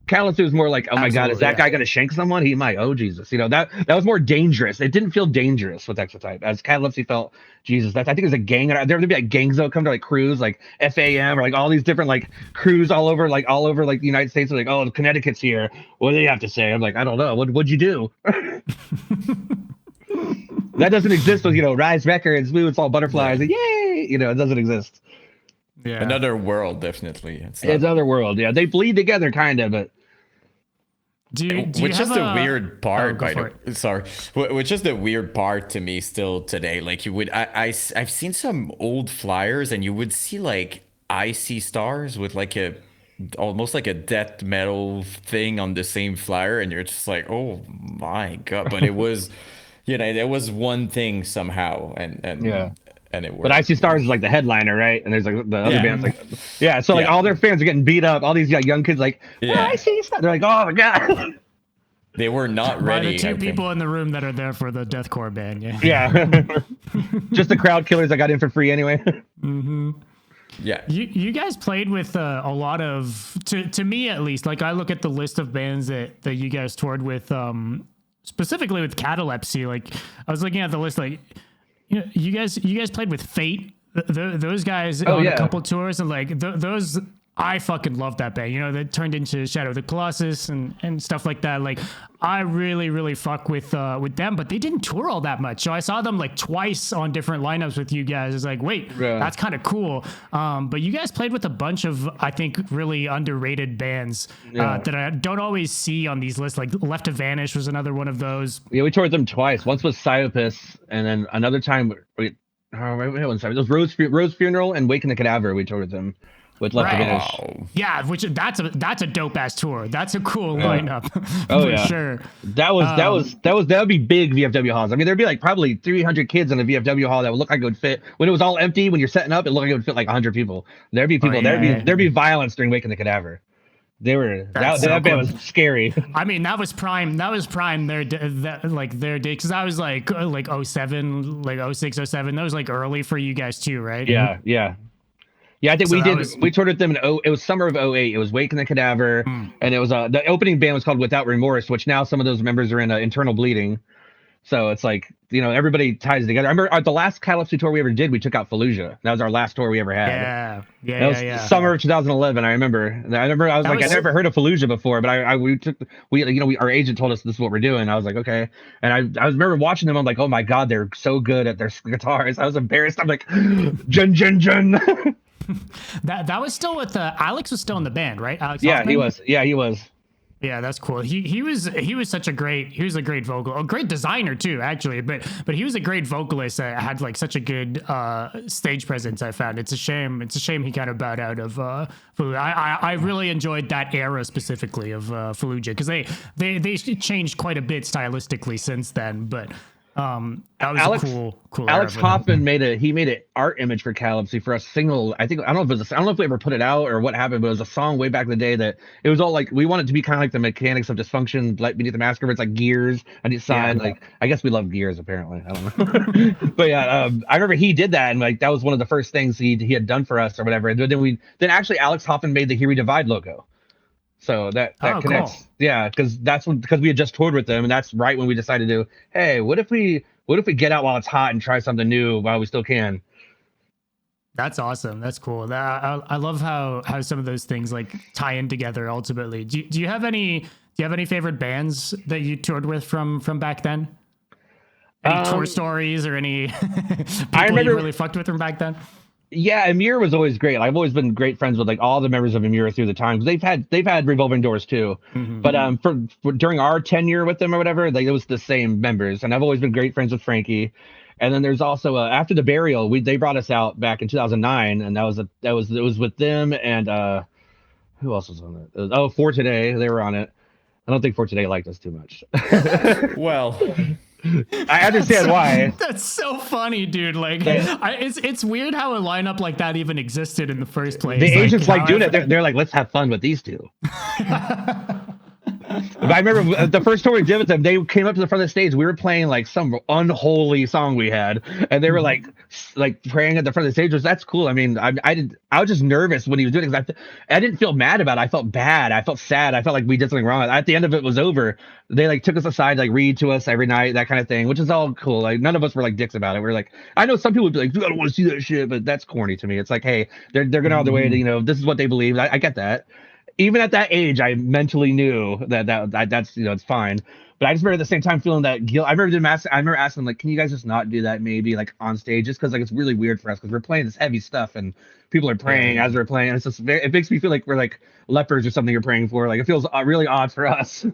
Catalepsy was more like, oh my God, is that guy going to shank someone? He might. Oh Jesus. That was more dangerous. It didn't feel dangerous with Exotype as Catalepsy felt. Jesus. I think there's a gang. There'd be like gangs that would come to like crews, like FAM or like all these different like crews all over like the United States. Like, oh, Connecticut's here. What do they have to say? I'm like, I don't know. What'd you do? That doesn't exist with Rise Records. It's all butterflies. Like, yay! It doesn't exist.
Yeah, another world, definitely. It's
another world. Yeah, they bleed together, kind of, but.
Which is the weird part, by the way. Sorry, which is the weird part to me still today. Like I've seen some old flyers, and you would see like Icy Stars with like almost like a death metal thing on the same flyer, and you're just like, oh my God! But it was. There was one thing somehow, and it worked.
But Icy Stars is like the headliner, right? And there's like the other bands, like so like all their fans are getting beat up. All these young kids, like, Icy Stars. They're like, oh my God.
They were not ready.
The two people in the room that are there for the deathcore band.
Yeah. Just the crowd killers that got in for free anyway.
Mm-hmm.
Yeah.
You guys played with a lot of, to me at least, like I look at the list of bands that you guys toured with, specifically with Catalepsy. Like I was looking at the list, like you guys played with Fate. Those guys on a couple tours, and like those I fucking love that band. You know, that turned into Shadow of the Colossus and stuff like that. Like, I really fuck with them, but they didn't tour all that much. So I saw them like twice on different lineups with you guys. It's like, wait, that's kind of cool. But you guys played with a bunch of, I think, really underrated bands that I don't always see on these lists. Like Left to Vanish was another one of those.
Yeah, we toured them twice. Once was Psyopus, and then another time it was Rose Funeral and Waking the Cadaver. We toured with them. With Left to Vanish.
Yeah, which that's a dope ass tour. That's a cool lineup. For sure.
That would be big VFW halls. I mean, there'd be like probably 300 kids in a VFW hall that would look like it would fit. When it was all empty, when you're setting up, it looked like it would fit like 100 people. There'd be people. There'd be violence during Waking the Cadaver. That band was scary.
I mean, that was prime their day, because I was like 07, like 06, 07. That was like early for you guys too, right?
Yeah. Yeah, I think we toured with them it was summer of 08. It was Waking the Cadaver, and it was the opening band was called Without Remorse, which now some of those members are in Internal Bleeding. So it's like, you know, everybody ties together. I remember the last Catalepsy tour we ever did, we took out Fallujah. That was our last tour we ever had. Yeah. Summer of 2011. I remember I was like, I never heard of Fallujah before, but our agent told us this is what we're doing. I was like, okay. And I remember watching them. I'm like, oh my God, they're so good at their guitars. I was embarrassed. I'm like, Jun.
That was still with Alex was still in the band, right? Alex
yeah,
Hoffman?
he was.
Yeah, that's cool. He was a great vocal, a great designer too, actually. But he was a great vocalist that had like such a good stage presence. I found it's a shame he kind of bowed out of Fallujah. I really enjoyed that era specifically of Fallujah, because they changed quite a bit stylistically since then, but. That was a cool.
Alex Hoffman made an art image for Catalepsy for a single. I don't know if we ever put it out or what happened, but it was a song way back in the day that it was all like, we wanted it to be kind of like the Mechanics of Dysfunction, like Beneath the Mask, where it's like Gears and it's signed. Like, I guess we love Gears apparently. I don't know. But yeah, I remember he did that, and like that was one of the first things he had done for us or whatever. And then actually Alex Hoffman made the Here We Divide logo. So that connects. Cool. Yeah, because we had just toured with them, and that's right when we decided to, hey, what if we get out while it's hot and try something new while we still can?
That's awesome. That's cool. I love how some of those things like tie in together ultimately. Do you have any favorite bands that you toured with from back then? Any tour stories or any people you really fucked with from back then?
Yeah, Amir was always great. I've always been great friends with like all the members of Amir through the times. They've had revolving doors too, but for during our tenure with them or whatever, it was the same members. And I've always been great friends with Frankie. And then there's also after the burial, they brought us out back in 2009, and it was with them and who else was on it? For Today, they were on it. I don't think For Today liked us too much.
Well.
I understand why.
That's so funny, dude. Like, it's weird how a lineup like that even existed in the first place.
The agents like doing it. They're like, let's have fun with these two. But I remember the first tour we did with them, they came up to the front of the stage. We were playing like some unholy song we had, and they were like praying at the front of the stage. That's cool. I mean, I was just nervous when he was doing it, because I didn't feel mad about it. I felt bad. I felt sad. I felt like we did something wrong. At the end of it was over. They like took us aside, like read to us every night, that kind of thing, which is all cool. Like none of us were like dicks about it. We're like, I know some people would be like, dude, I don't want to see that shit, but that's corny to me. It's like, hey, they're going out of their way to, you know, this is what they believe. I get that. Even at that age, I mentally knew that's, you know, it's fine. But I just remember at the same time feeling that guilt. I remember asking them, like, can you guys just not do that maybe like on stage? Just because like it's really weird for us, because we're playing this heavy stuff and people are praying as we're playing. And it's just it makes me feel like we're like lepers or something you're praying for. Like it feels really odd for us.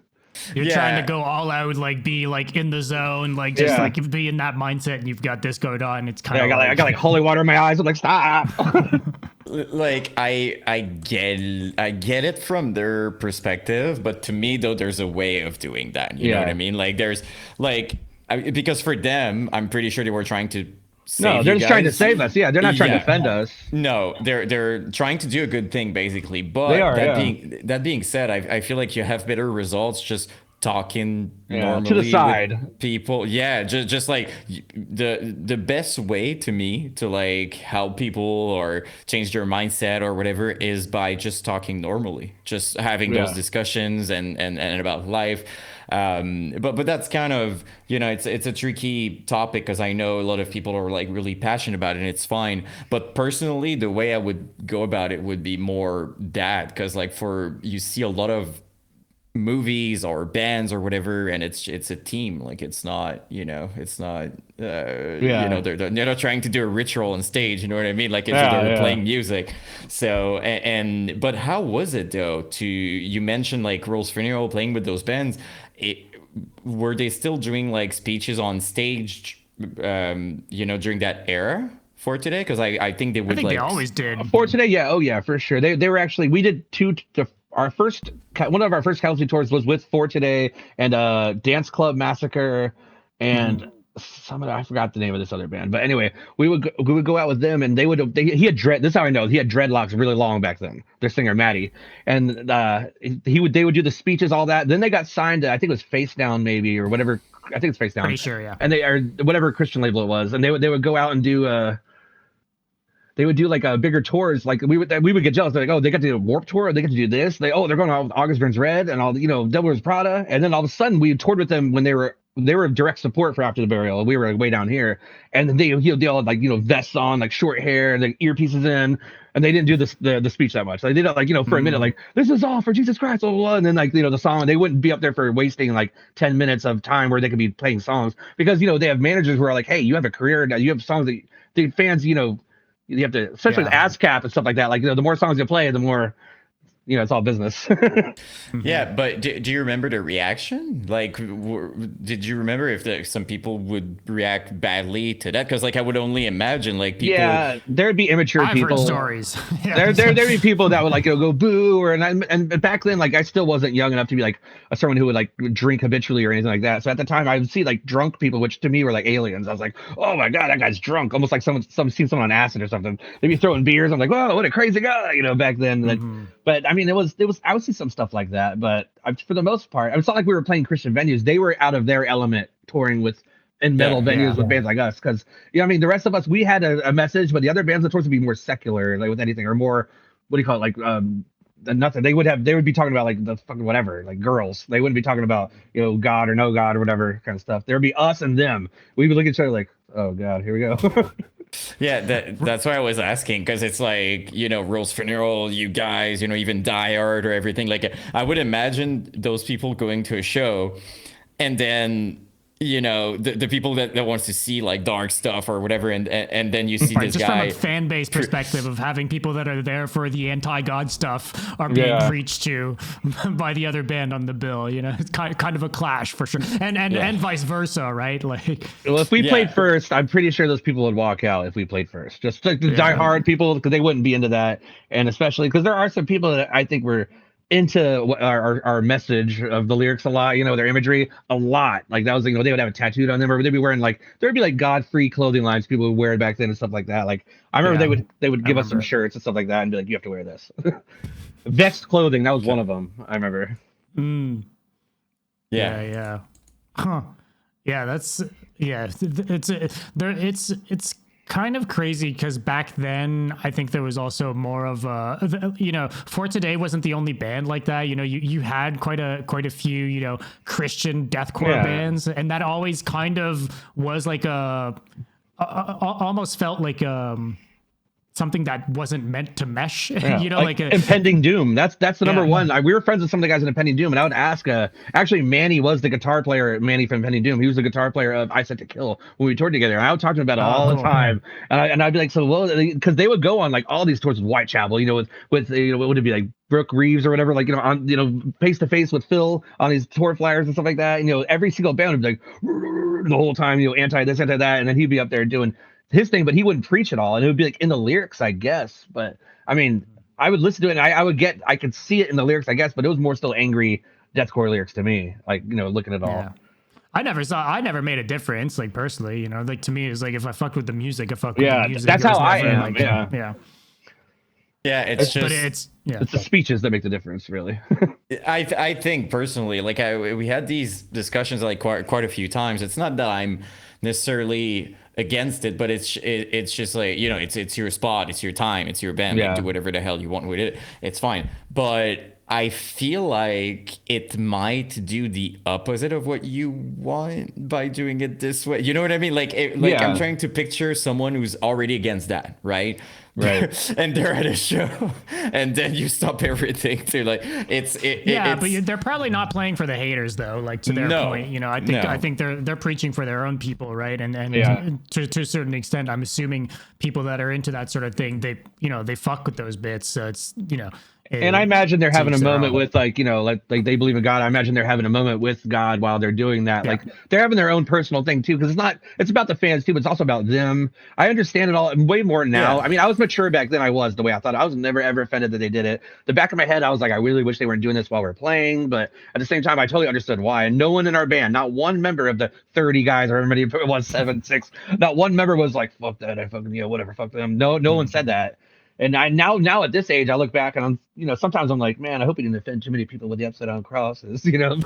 You're trying to go all out, like be like in the zone, like just like be in that mindset, and you've got this going on. It's kind of
I got like holy water in my eyes. I'm like, stop.
Like I get it from their perspective, but to me though, there's a way of doing that. You know what I mean? Like there's like because for them, I'm pretty sure they were trying to save
they're just trying to save us. Yeah, they're not trying to defend us.
No, they're trying to do a good thing basically. But that being said, I feel like you have better results just talking
to
normally
the side.
with people. Yeah, just like the best way to me to like help people or change their mindset or whatever is by just talking normally, just having those
Yeah.
discussions and about life. But that's kind of, you know, it's a tricky topic because I know a lot of people are like really passionate about it, and it's fine. But personally, the way I would go about it would be more that, because like for you see a lot of movies or bands or whatever, and it's a team. Like it's not, you know, it's not you know,
Yeah.
they're not trying to do a ritual on stage, you know what I mean? Like it's
Yeah.
they're
Yeah.
playing music. So and but how was it though, to you mentioned like Rose Funeral playing with those bands, it, were they still doing like speeches on stage, you know, during that era for today? Because I think they
I
would
think they
like
always did.
For today, yeah, oh yeah, for sure. They were actually, we did our first one of our first Catalepsy tours was with For Today and Dance Club Massacre and some of I forgot the name of this other band, but anyway, we would go out with them, and he had dread. This is how I know he had dreadlocks really long back then. Their singer Maddie, and they would do the speeches, all that. Then they got signed to, I think it was Face Down maybe, or whatever. I think it's Face Down.
Pretty sure, yeah.
And they are whatever Christian label it was, and they would go out and do they would do like a bigger tours. Like we would get jealous. They're like, oh, they got to do a Warp Tour. They get to do this. They're going out with August Burns Red and all, you know, Devil Wears Prada. And then all of a sudden we toured with them when they were direct support for After the Burial. We were like, way down here, and then they all had like, you know, vests on, like short hair, and like earpieces in, and they didn't do the speech that much. They did it like, you know, for a minute, like, this is all for Jesus Christ, blah, blah, blah. And then like, you know, the song, they wouldn't be up there for wasting like 10 minutes of time where they could be playing songs, because, you know, they have managers who are like, hey, you have a career now, you have songs that the fans, you know, you have to, especially with ASCAP and stuff like that. Like, you know, the more songs you play, the more, you know, it's all business.
Yeah, but do you remember the reaction? Like, did you remember if some people would react badly to that? Because, like, I would only imagine, like, people.
Yeah, there'd be immature
I've
people.
heard stories. Yeah.
There'd be people that would like, you know, go boo, and back then, like, I still wasn't young enough to be like someone who would like drink habitually or anything like that. So at the time, I would see like drunk people, which to me were like aliens. I was like, oh my god, that guy's drunk, almost like seen someone on acid or something. They'd be throwing beers. I'm like, whoa, what a crazy guy, you know, back then. Like, but I mean, it was I would see some stuff like that, but for the most part, it's not like we were playing Christian venues. They were out of their element touring in metal venues with bands like us, because, you know, I mean, the rest of us, we had a message, but the other bands of tours would be more secular, like with anything, or more, what do you call it, like nothing. They would be talking about like the fucking whatever, like girls. They wouldn't be talking about, you know, God or no God or whatever kind of stuff. There would be us and them. We would look at each other like, oh god, here we go.
Yeah, that's why I was asking, because it's like, you know, Rose Funeral, you guys, you know, even Die Hard or everything. Like, I would imagine those people going to a show, and then, you know, the people that wants to see like dark stuff or whatever, and then you see
Right,
this
just
guy
from a fan base perspective of having people that are there for the anti-God stuff are being preached to by the other band on the bill. You know, it's kind of a clash for sure, and vice versa, right? Like,
well, if we played first, I'm pretty sure those people would walk out if we played first. Just like the die-hard people, because they wouldn't be into that, and especially because there are some people that I think were into our message of the lyrics a lot, you know, their imagery a lot. Like that was, you know, they would have it tattooed on them, or they'd be wearing like, there'd be like God-free clothing lines people would wear back then and stuff like that. Like I remember they would give us some shirts and stuff like that and be like, you have to wear this. Vest clothing, that was one of them, I remember.
Yeah. Huh. Yeah, that's it's kind of crazy, because back then I think there was also more of you know, For Today wasn't the only band like that. You know, you had quite a few, you know, Christian deathcore bands, and that always kind of was like almost felt like something that wasn't meant to mesh. You know, like
Impending Doom. That's the number one. We were friends with some of the guys in Impending Doom, and I would ask. Actually, Manny was the guitar player. Manny from Impending Doom. He was the guitar player of I Set to Kill when we toured together. And I would talk to him about it all the time. And I'd be like, so well, because they would go on like all these tours with Whitechapel. You know, with you know, what would it be, like Brooke Reeves or whatever, like, you know, on, you know, face to face with Phil on these tour flyers and stuff like that. And, you know, every single band would be like the whole time, you know, anti this, anti that, and then he'd be up there doing his thing, but he wouldn't preach it all, and it would be like in the lyrics, I guess. But I mean, I would listen to it, and I could see it in the lyrics, I guess, but it was more still angry deathcore lyrics to me, like, you know, looking at it all.
Yeah. I never made a difference, like, personally, you know, like, to me, it's like, if I fucked with the music, I fucked with the music.
That's how I
never,
am.
like,
yeah.
Yeah, it's
But
just
it's yeah.
It's the speeches that make the difference, really.
I think personally, like we had these discussions like quite a few times. It's not that I'm necessarily against it, but it's just like, you know, it's your spot, it's your time, it's your band. Like, do
Yeah.
whatever the hell you want with it. It's fine. But I feel like it might do the opposite of what you want by doing it this way. You know what I mean? Like I'm
Yeah.
trying to picture someone who's already against that, right?
Right.
And they're at a show, and then you stop everything to like
Yeah,
it's
but they're probably not playing for the haters though. Like to their
No,
point, you know,
no.
I think they're preaching for their own people, right? And
Yeah.
to a certain extent, I'm assuming people that are into that sort of thing, they fuck with those bits. So it's
And I imagine they're
to
having a
each their
moment
own.
with like, you know, like they believe in God. I imagine they're having a moment with God while they're doing that.
Yeah.
Like they're having their own personal thing too, because it's about the fans too, but it's also about them. I understand it all way more now.
Yeah.
I mean, I was mature back then. I was the way I thought. I was never ever offended that they did it. The back of my head, I was like, I really wish they weren't doing this while we're playing. But at the same time, I totally understood why. And no one in our band, not one member of the 30 guys or everybody it was 7, 6, not one member was like, fuck that. I fucking, you know, whatever, fuck them. No one said that. And I now at this age, I look back and I'm, you know, sometimes I'm like, man, I hope he didn't offend too many people with the upside down crosses, you know.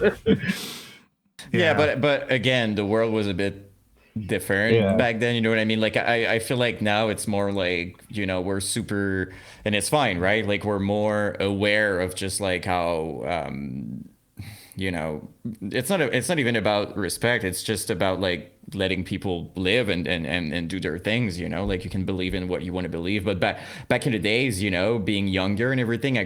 Yeah, but again, the world was a bit different
Yeah.
back then. You know what I mean? Like I feel like now it's more like, you know, we're super, and it's fine, right? Like we're more aware of just like how you know, it's not even about respect. It's just about like letting people live and do their things, you know, like you can believe in what you want to believe. But back in the days, you know, being younger and everything,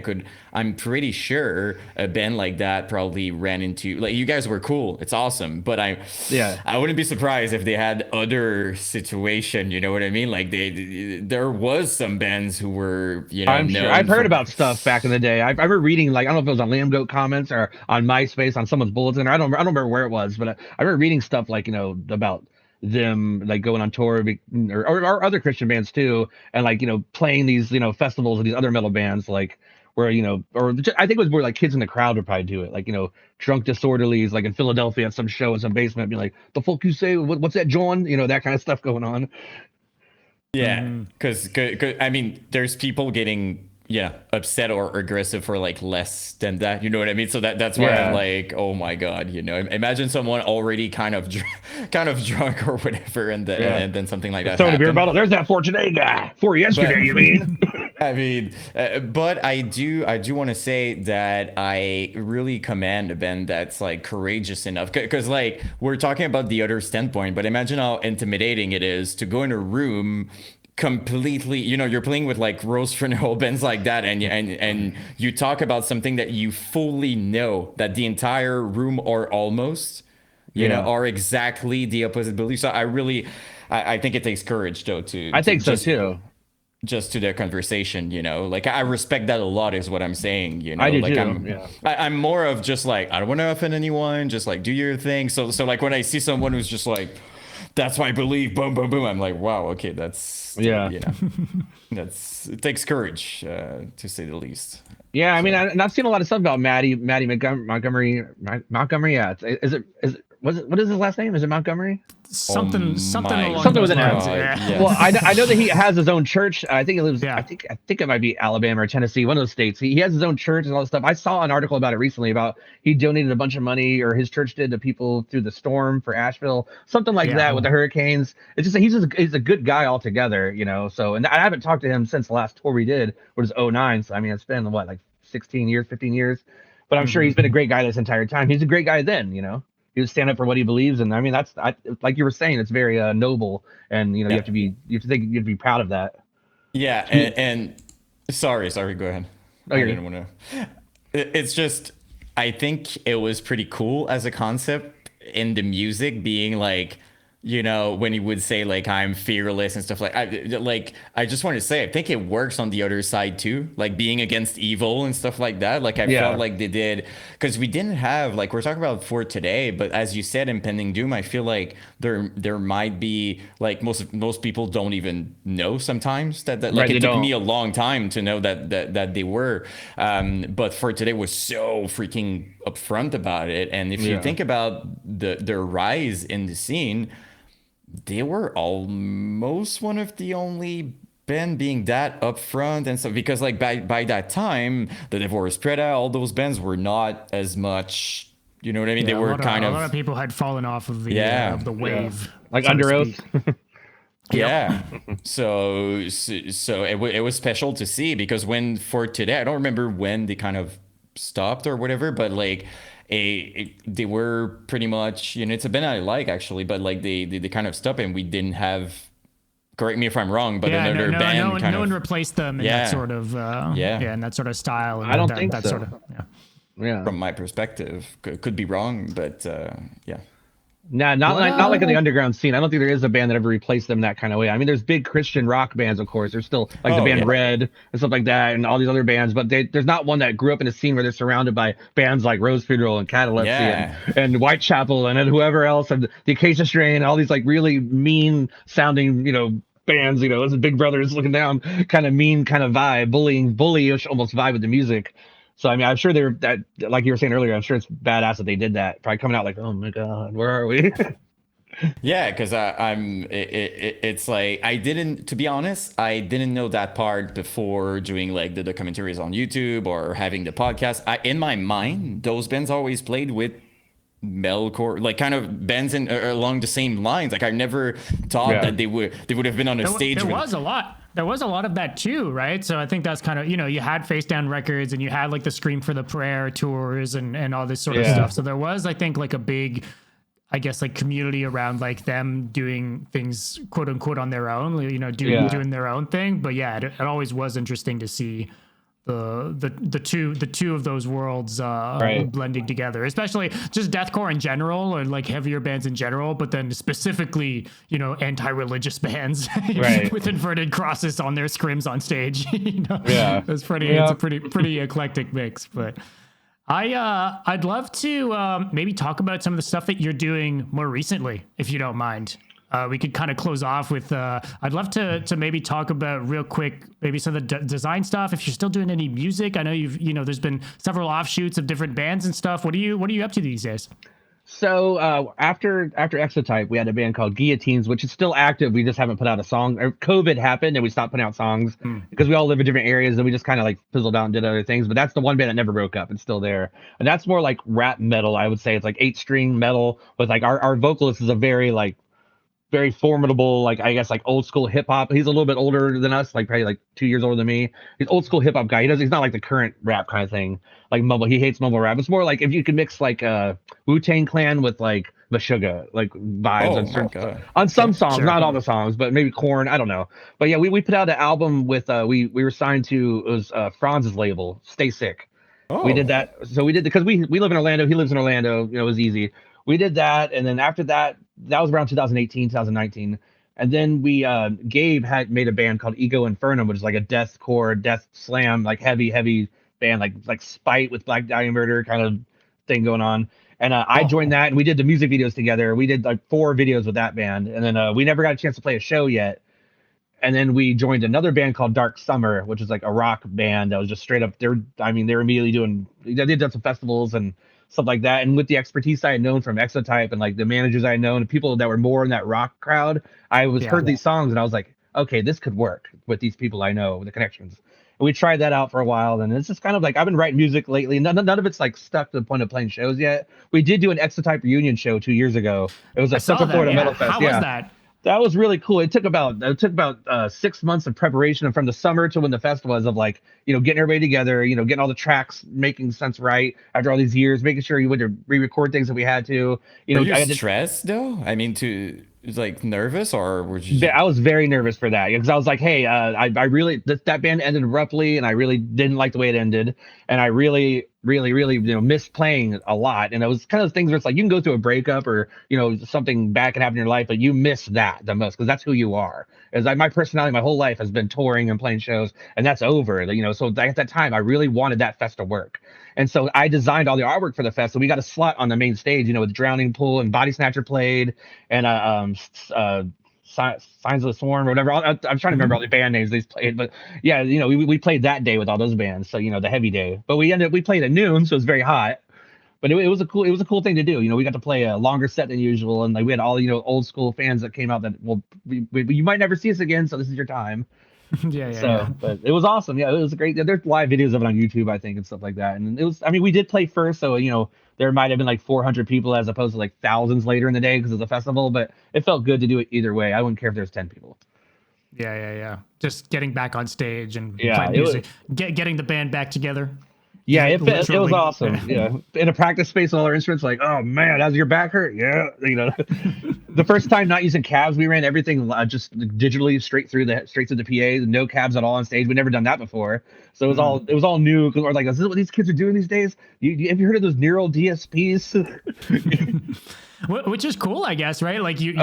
I'm pretty sure a band like that probably ran into, like, you guys were cool, it's awesome, but
Yeah.
I wouldn't be surprised if they had other situation, you know what I mean? Like there was some bands who were, you know,
I'm sure I've
known
heard
for.
about stuff back in the day. I remember reading, like, I don't know if it was on Lamb Goat comments or on MySpace on someone's bulletin. Or I don't remember where it was, but I remember reading stuff like, you know, about them like going on tour or other Christian bands too, and like, you know, playing these, you know, festivals of these other metal bands, like where, you know, I think it was where like kids in the crowd would probably do it, like, you know, drunk disorderlies like in Philadelphia at some show in some basement, be like, the fuck you say, what's that, John, you know, that kind of stuff going on.
Yeah,
Mm-hmm.
because I mean, there's people getting, yeah, upset or aggressive for like less than that. You know what I mean? So that's why I'm
Yeah.
like, oh my god, you know, imagine someone already kind of kind of drunk or whatever,
Yeah.
and then something like that
Throwing a beer
happened.
bottle. There's that for today guy. For
But
yesterday, you mean?
I mean, but I do want to say that I really commend a band that's like courageous enough, because like we're talking about the other standpoint, but imagine how intimidating it is to go in a room completely, you know, you're playing with like Rose Fernell bands like that, and you talk about something that you fully know that the entire room or almost, you know,
Yeah.
are exactly the opposite beliefs. So I think it takes courage though
I
to
think so too.
just to their conversation, you know, like I respect that a lot is what I'm saying, you
I
know,
do
like
too. Yeah.
I'm more of just like, I don't want to offend anyone, just like do your thing. So like when I see someone who's just like, that's my belief, boom, boom, boom, I'm like, wow, okay, that's,
Yeah.
you know, it takes courage, to say the least.
Yeah. I mean,
So
and I've seen a lot of stuff about Maddie Montgomery. Yeah. Was it, what is his last name? Is it Montgomery?
oh
Something
my
along
Something
those
with an M.
lines.
god,
Yeah.
Well,
yes.
I know that he has his own church. I think it lives.
Yeah.
I think it might be Alabama or Tennessee, one of those states. He has his own church and all this stuff. I saw an article about it recently about he donated a bunch of money, or his church did, to people through the storm for Asheville, something like
Yeah.
that with the hurricanes. It's just he's a good guy altogether, you know. So, and I haven't talked to him since the last tour we did, which was '09. So I mean, it's been what, like 16 years, 15 years. But I'm sure
Mm-hmm.
he's been a great guy this entire time. He's a great guy then, you know. He would stand up for what he believes, and I mean like you were saying, it's very noble, and you know,
Yeah.
you have to be proud of that.
Yeah, and sorry, go ahead.
Oh,
I
you're
didn't want to. It's just, I think it was pretty cool as a concept in the music, being like, you know, when he would say like I'm fearless and stuff I just want to say I think it works on the other side too, like being against evil and stuff like that. Like I felt
Yeah.
like they did, because we didn't have, like, we're talking about for today, but as you said, Impending Doom, I feel like there might be like most people don't even know sometimes that like
Right, they
it took
don't.
me a long time to know that they were, but for today was so freaking upfront about it. And if you
Yeah.
think about their rise in the scene, they were almost one of the only band being that upfront and stuff because like by that time, the Divorce Preda, all those bands were not as much. You know what I mean? They
Yeah,
were kind
a lot of
of
people had fallen off
yeah.
of the
Yeah.
wave,
Like
so to
Under Oath.
speak. Yep.
Yeah. So it was special to see because when for today, I don't remember when they kind of stopped or whatever, but like they were pretty much, you know, it's a band I like actually, but like they kind of stopped and we didn't have, correct me if I'm wrong, but
Yeah,
another band kind
no one
of,
replaced them in that
yeah,
sort of
yeah.
in that sort of style and
I don't think
that
so.
sort of yeah.
Yeah.
From my perspective, could be wrong, but yeah.
Nah, not
What
like in the underground scene. I don't think there is a band that ever replaced them that kind of way. I mean, there's big Christian rock bands, of course. There's still like the
Oh
band
yeah.
Red and stuff like that, and all these other bands. But there's not one that grew up in a scene where they're surrounded by bands like Rose Funeral and Catalepsy
Yeah.
and Whitechapel and whoever else and the Acacia Strain and all these like really mean sounding, bands. As a Big Brothers looking down, kind of mean, kind of vibe, bullyish almost vibe with the music. So I mean, I'm sure they're that, like you were saying earlier. I'm sure it's badass that they did that. Probably coming out like, oh my god, where are we?
Yeah, because it's like I didn't, to be honest, I didn't know that part before doing like the documentaries on YouTube or having the podcast. In my mind, those bands always played with metalcore, like kind of bands in along the same lines. Like I never thought
Yeah.
that they would have been on a stage
There
with.
was a lot. There was a lot of that too, right? So I think that's kind of, you had Face Down Records and you had like the Scream for the Prayer tours and all this sort of
Yeah.
stuff. So there was, I think, like a big, I guess, like community around like them doing things quote unquote on their own,
Yeah.
doing their own thing. But yeah, it always was interesting to see the two of those worlds
Right.
blending together, especially just deathcore in general or like heavier bands in general, but then specifically anti-religious bands
Right.
with inverted crosses on their scrims on stage.
Yeah.
It's pretty
Yeah.
it's a pretty eclectic mix. But I'd love to maybe talk about some of the stuff that you're doing more recently, if you don't mind. We could kind of close off with. I'd love to maybe talk about real quick, maybe some of the design stuff. If you're still doing any music, I know there's been several offshoots of different bands and stuff. What are you up to these days?
So after Exotype, we had a band called Guillotines, which is still active. We just haven't put out a song. COVID happened, and we stopped putting out songs because we all live in different areas, and we just kind of like fizzled out and did other things. But that's the one band that never broke up. It's still there, and that's more like rap metal. I would say it's like 8-string metal with like our vocalist is a very formidable, like I guess like old school hip hop. He's a little bit older than us, like probably like 2 years older than me. He's old school hip hop guy. He's not like the current rap kind of thing. Like mumble, he hates mumble rap. It's more like if you could mix like Wu-Tang Clan with like Meshuggah, like vibes
Oh
on
my
certain
God.
on some songs,
Sure.
not all the songs, but maybe Korn. I don't know. But yeah, we put out an album with we were signed to, it was Franz's label, Stay Sick. We did
Oh.
that. So we did because we live in Orlando. He lives in Orlando. It was easy. We did that, and then after that, that was around 2018, 2019. And then Gabe had made a band called Ego Infernum, which is like a deathcore, death slam, like heavy band, like Spite with Black Dahlia Murder kind of thing going on. And I joined that, and we did the music videos together. We did like 4 videos with that band, and then we never got a chance to play a show yet. And then we joined another band called Dark Summer, which is like a rock band that was just straight up. They were immediately doing. They'd done some festivals and stuff like that. And with the expertise I had known from Exotype and like the managers I had known, and people that were more in that rock crowd, I was
Yeah.
heard these songs and I was like, okay, this could work with these people I know, with the connections. And we tried that out for a while, and it's just kind of like I've been writing music lately. None of it's like stuck to the point of playing shows yet. We did do an Exotype reunion show 2 years ago. It was a
Saw
Central
that,
Florida
yeah.
Metal Fest.
How
Yeah.
was that?
That was really cool. It took about 6 months of preparation from the summer to when the fest was, of like, getting everybody together, getting all the tracks making sense right after all these years, making sure you would re-record things that we had to.
Were you
I had to,
stressed though? I mean, like nervous or were you?
I was very nervous for that because I was like, hey, I really that band ended abruptly, and I really didn't like the way it ended, and I really missed playing a lot. And it was kind of things where it's like you can go through a breakup or something bad can happen in your life, but you miss that the most because that's who you are. As my personality, my whole life has been touring and playing shows, and that's over. So at that time, I really wanted that fest to work, and so I designed all the artwork for the fest. So we got a slot on the main stage, with Drowning Pool and Body Snatcher played, and Signs of the Swarm or whatever. I'm trying to remember all the band names they played, but yeah, we played that day with all those bands. So the heavy day, but we played at noon, so it was very hot. But it was a cool thing to do. We got to play a longer set than usual, and like we had all old school fans that came out that you might never see us again, so this is your time.
Yeah.
But it was awesome. Yeah, it was great. There's live videos of it on YouTube, I think, and stuff like that. And it was, I mean, we did play first, so there might have been like 400 people as opposed to like thousands later in the day because of the festival. But it felt good to do it either way. I wouldn't care if there's 10 people.
Yeah. Just getting back on stage and
Yeah,
playing music, getting the band back together.
Yeah, it was
Literally.
awesome. Yeah, in a practice space, all our instruments, like, oh man, does your back hurt? Yeah, the first time not using cabs, we ran everything just digitally straight through the PA, no cabs at all on stage. We'd never done that before, so it was all new. Or like, is this what these kids are doing these days? Have you heard of those neural DSPs?
Which is cool, I guess, right? Like you,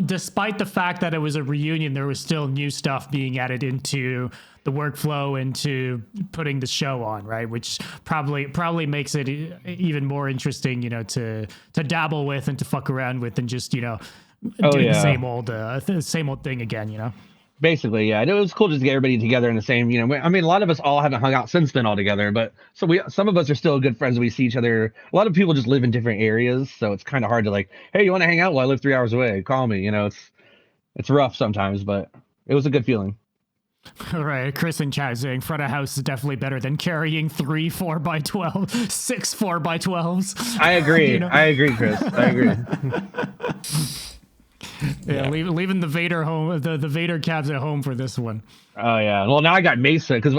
despite the fact that it was a reunion, there was still new stuff being added into the workflow, into putting the show on, right? Which probably makes it even more interesting, to dabble with and to fuck around with, and just doing the same old thing again.
Basically, yeah. And it was cool just to get everybody together in the same, I mean, a lot of us all haven't hung out since then all together, but some of us are still good friends. We see each other. A lot of people just live in different areas, so it's kind of hard to like, hey, you want to hang out? Well, I live 3 hours away. Call me. It's rough sometimes, but it was a good feeling.
All right, Chris in chat is saying front of house is definitely better than carrying 3 4x12, 6 4x12s.
I agree. I agree, Chris. I agree.
Yeah, leaving the Vader home, the Vader cabs at home for this one.
Oh yeah. Well, now I got Mesa because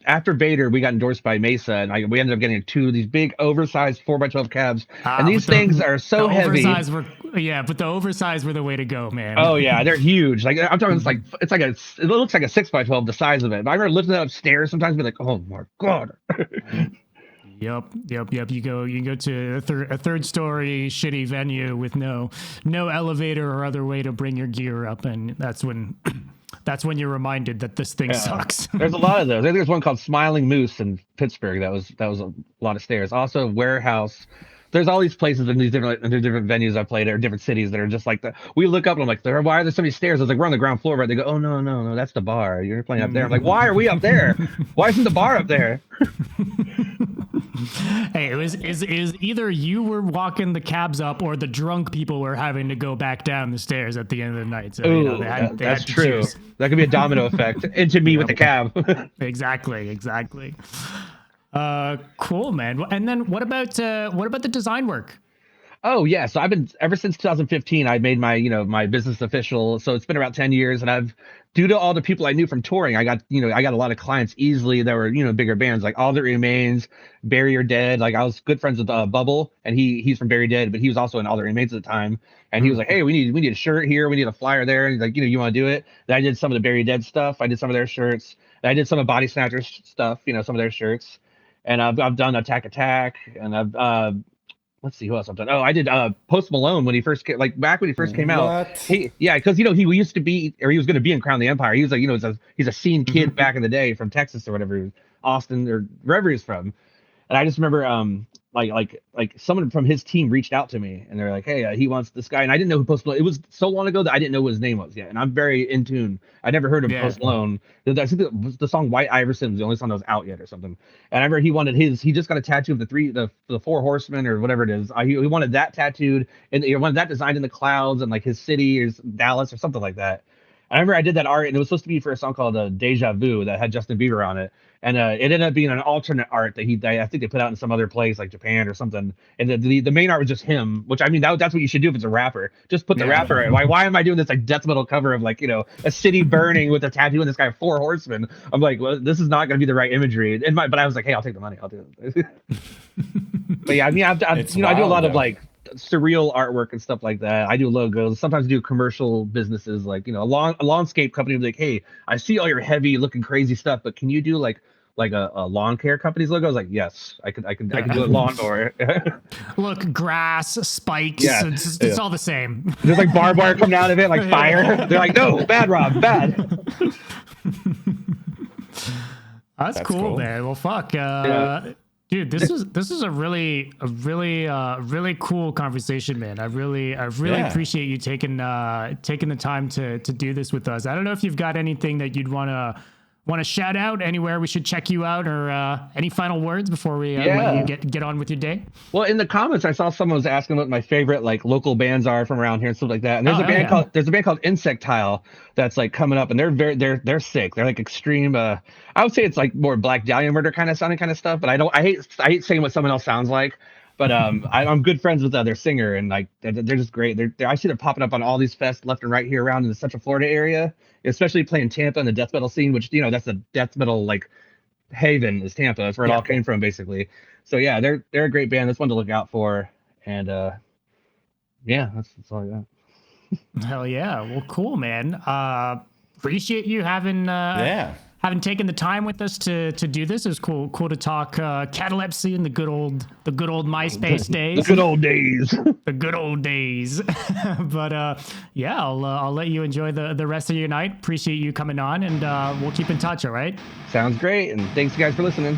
after Vader we got endorsed by Mesa, and we ended up getting 2 of these big oversized 4x12 cabs, and these things are so heavy.
But the oversized were the way to go, man.
Oh yeah, they're huge. Like I'm talking, it looks like a 6x12 the size of it. But I remember lifting it upstairs sometimes, and be like, oh my god.
Yep. You can go to a third story shitty venue with no elevator or other way to bring your gear up, and that's when you're reminded that this thing sucks.
There's a lot of those. I think there's one called Smiling Moose in Pittsburgh. That was a lot of stairs. Also Warehouse. There's all these places in these different venues I played, or different cities that are just like that. We look up and I'm like, why are there so many stairs? I was like, we're on the ground floor, right? They go, oh no, that's the bar. You're playing up there. I'm like, why are we up there? Why isn't the bar up there?
Hey, it is either you were walking the cabs up or the drunk people were having to go back down the stairs at the end of the night. So
that's true. That could be a domino effect into me with the cab.
Exactly. Cool, man. And then what about the design work?
Oh yeah, so I've been ever since 2015. I made my my business official. So it's been about 10 years, and due to all the people I knew from touring, I got a lot of clients easily that were bigger bands like All That Remains, Bury Your Dead. Like I was good friends with Bubble, and he's from Bury Dead, but he was also in All That Remains at the time. And he was like, hey, we need a shirt here, we need a flyer there, and he's like, you want to do it? Then I did some of the Bury Dead stuff. I did some of their shirts. And I did some of Body Snatchers stuff, some of their shirts. And I've done Attack, and I've let's see who else I've done. Oh, I did Post Malone when he first came, back when he first came out. Because he used to be, or he was going to be in Crown of the Empire. He was like, he's a scene kid back in the day from Texas or whatever, Austin or wherever he's from. And I just remember like someone from his team reached out to me, and they're like, hey, he wants this guy, and I didn't know who Post Malone. It was so long ago that I didn't know what his name was yet, and I'm very in tune. I never heard of Post Malone. I think the song White Iverson was the only song that was out yet or something. And I remember he just got a tattoo of the 4 horsemen or whatever it is. He wanted that tattooed, and he wanted that designed in the clouds, and like his city is Dallas or something like that. I remember I did that art, and it was supposed to be for a song called Deja Vu that had Justin Bieber on it. And it ended up being an alternate art that I think they put out in some other place like Japan or something. And the main art was just him, which I mean, that's what you should do if it's a rapper. Just put the rapper in. Why am I doing this like death metal cover of like, a city burning with a tattoo and this guy 4 horsemen? I'm like, well, this is not going to be the right imagery. But I was like, hey, I'll take the money. I'll do it. But yeah, I mean, I do a lot of like surreal artwork and stuff like that. I do logos. Sometimes I do commercial businesses, like a lawnscape company will be like, hey, I see all your heavy looking crazy stuff, but can you do like a lawn care company's logo? I was like, yes, I can do a lawnmower.
Look, grass, spikes, it's all the same.
There's like barbed wire coming out of it, like fire. They're like, no, bad, Rob, bad.
That's cool, man. Well, fuck. Dude, this is a really cool conversation, man. I really appreciate you taking the time to do this with us. I don't know if you've got anything that you'd want Want to shout out anywhere we should check you out, or any final words before we let
Yeah.
you get on with your day?
Well, in the comments, I saw someone was asking what my favorite like local bands are from around here and stuff like that. And there's
Oh,
a band
yeah.
called Insectile that's like coming up, and they're sick. They're like extreme. I would say it's like more Black Dahlia Murder kind of sounding kind of stuff. But I hate saying what someone else sounds like. But I'm good friends with their singer, and like they're just great. I see they're popping up on all these fests left and right here around in the Central Florida area, especially playing Tampa and the death metal scene, which that's the death metal like haven is Tampa. That's where it all came from, basically. So yeah, they're a great band. That's one to look out for. And yeah, that's all I got.
Hell yeah. Well, cool, man. Appreciate you having taken the time with us to do this. It was cool to talk catalepsy and the good old MySpace days.
The good old days.
The good old days. But yeah, I'll let you enjoy the rest of your night. Appreciate you coming on, and we'll keep in touch, all right?
Sounds great, and thanks you guys for listening.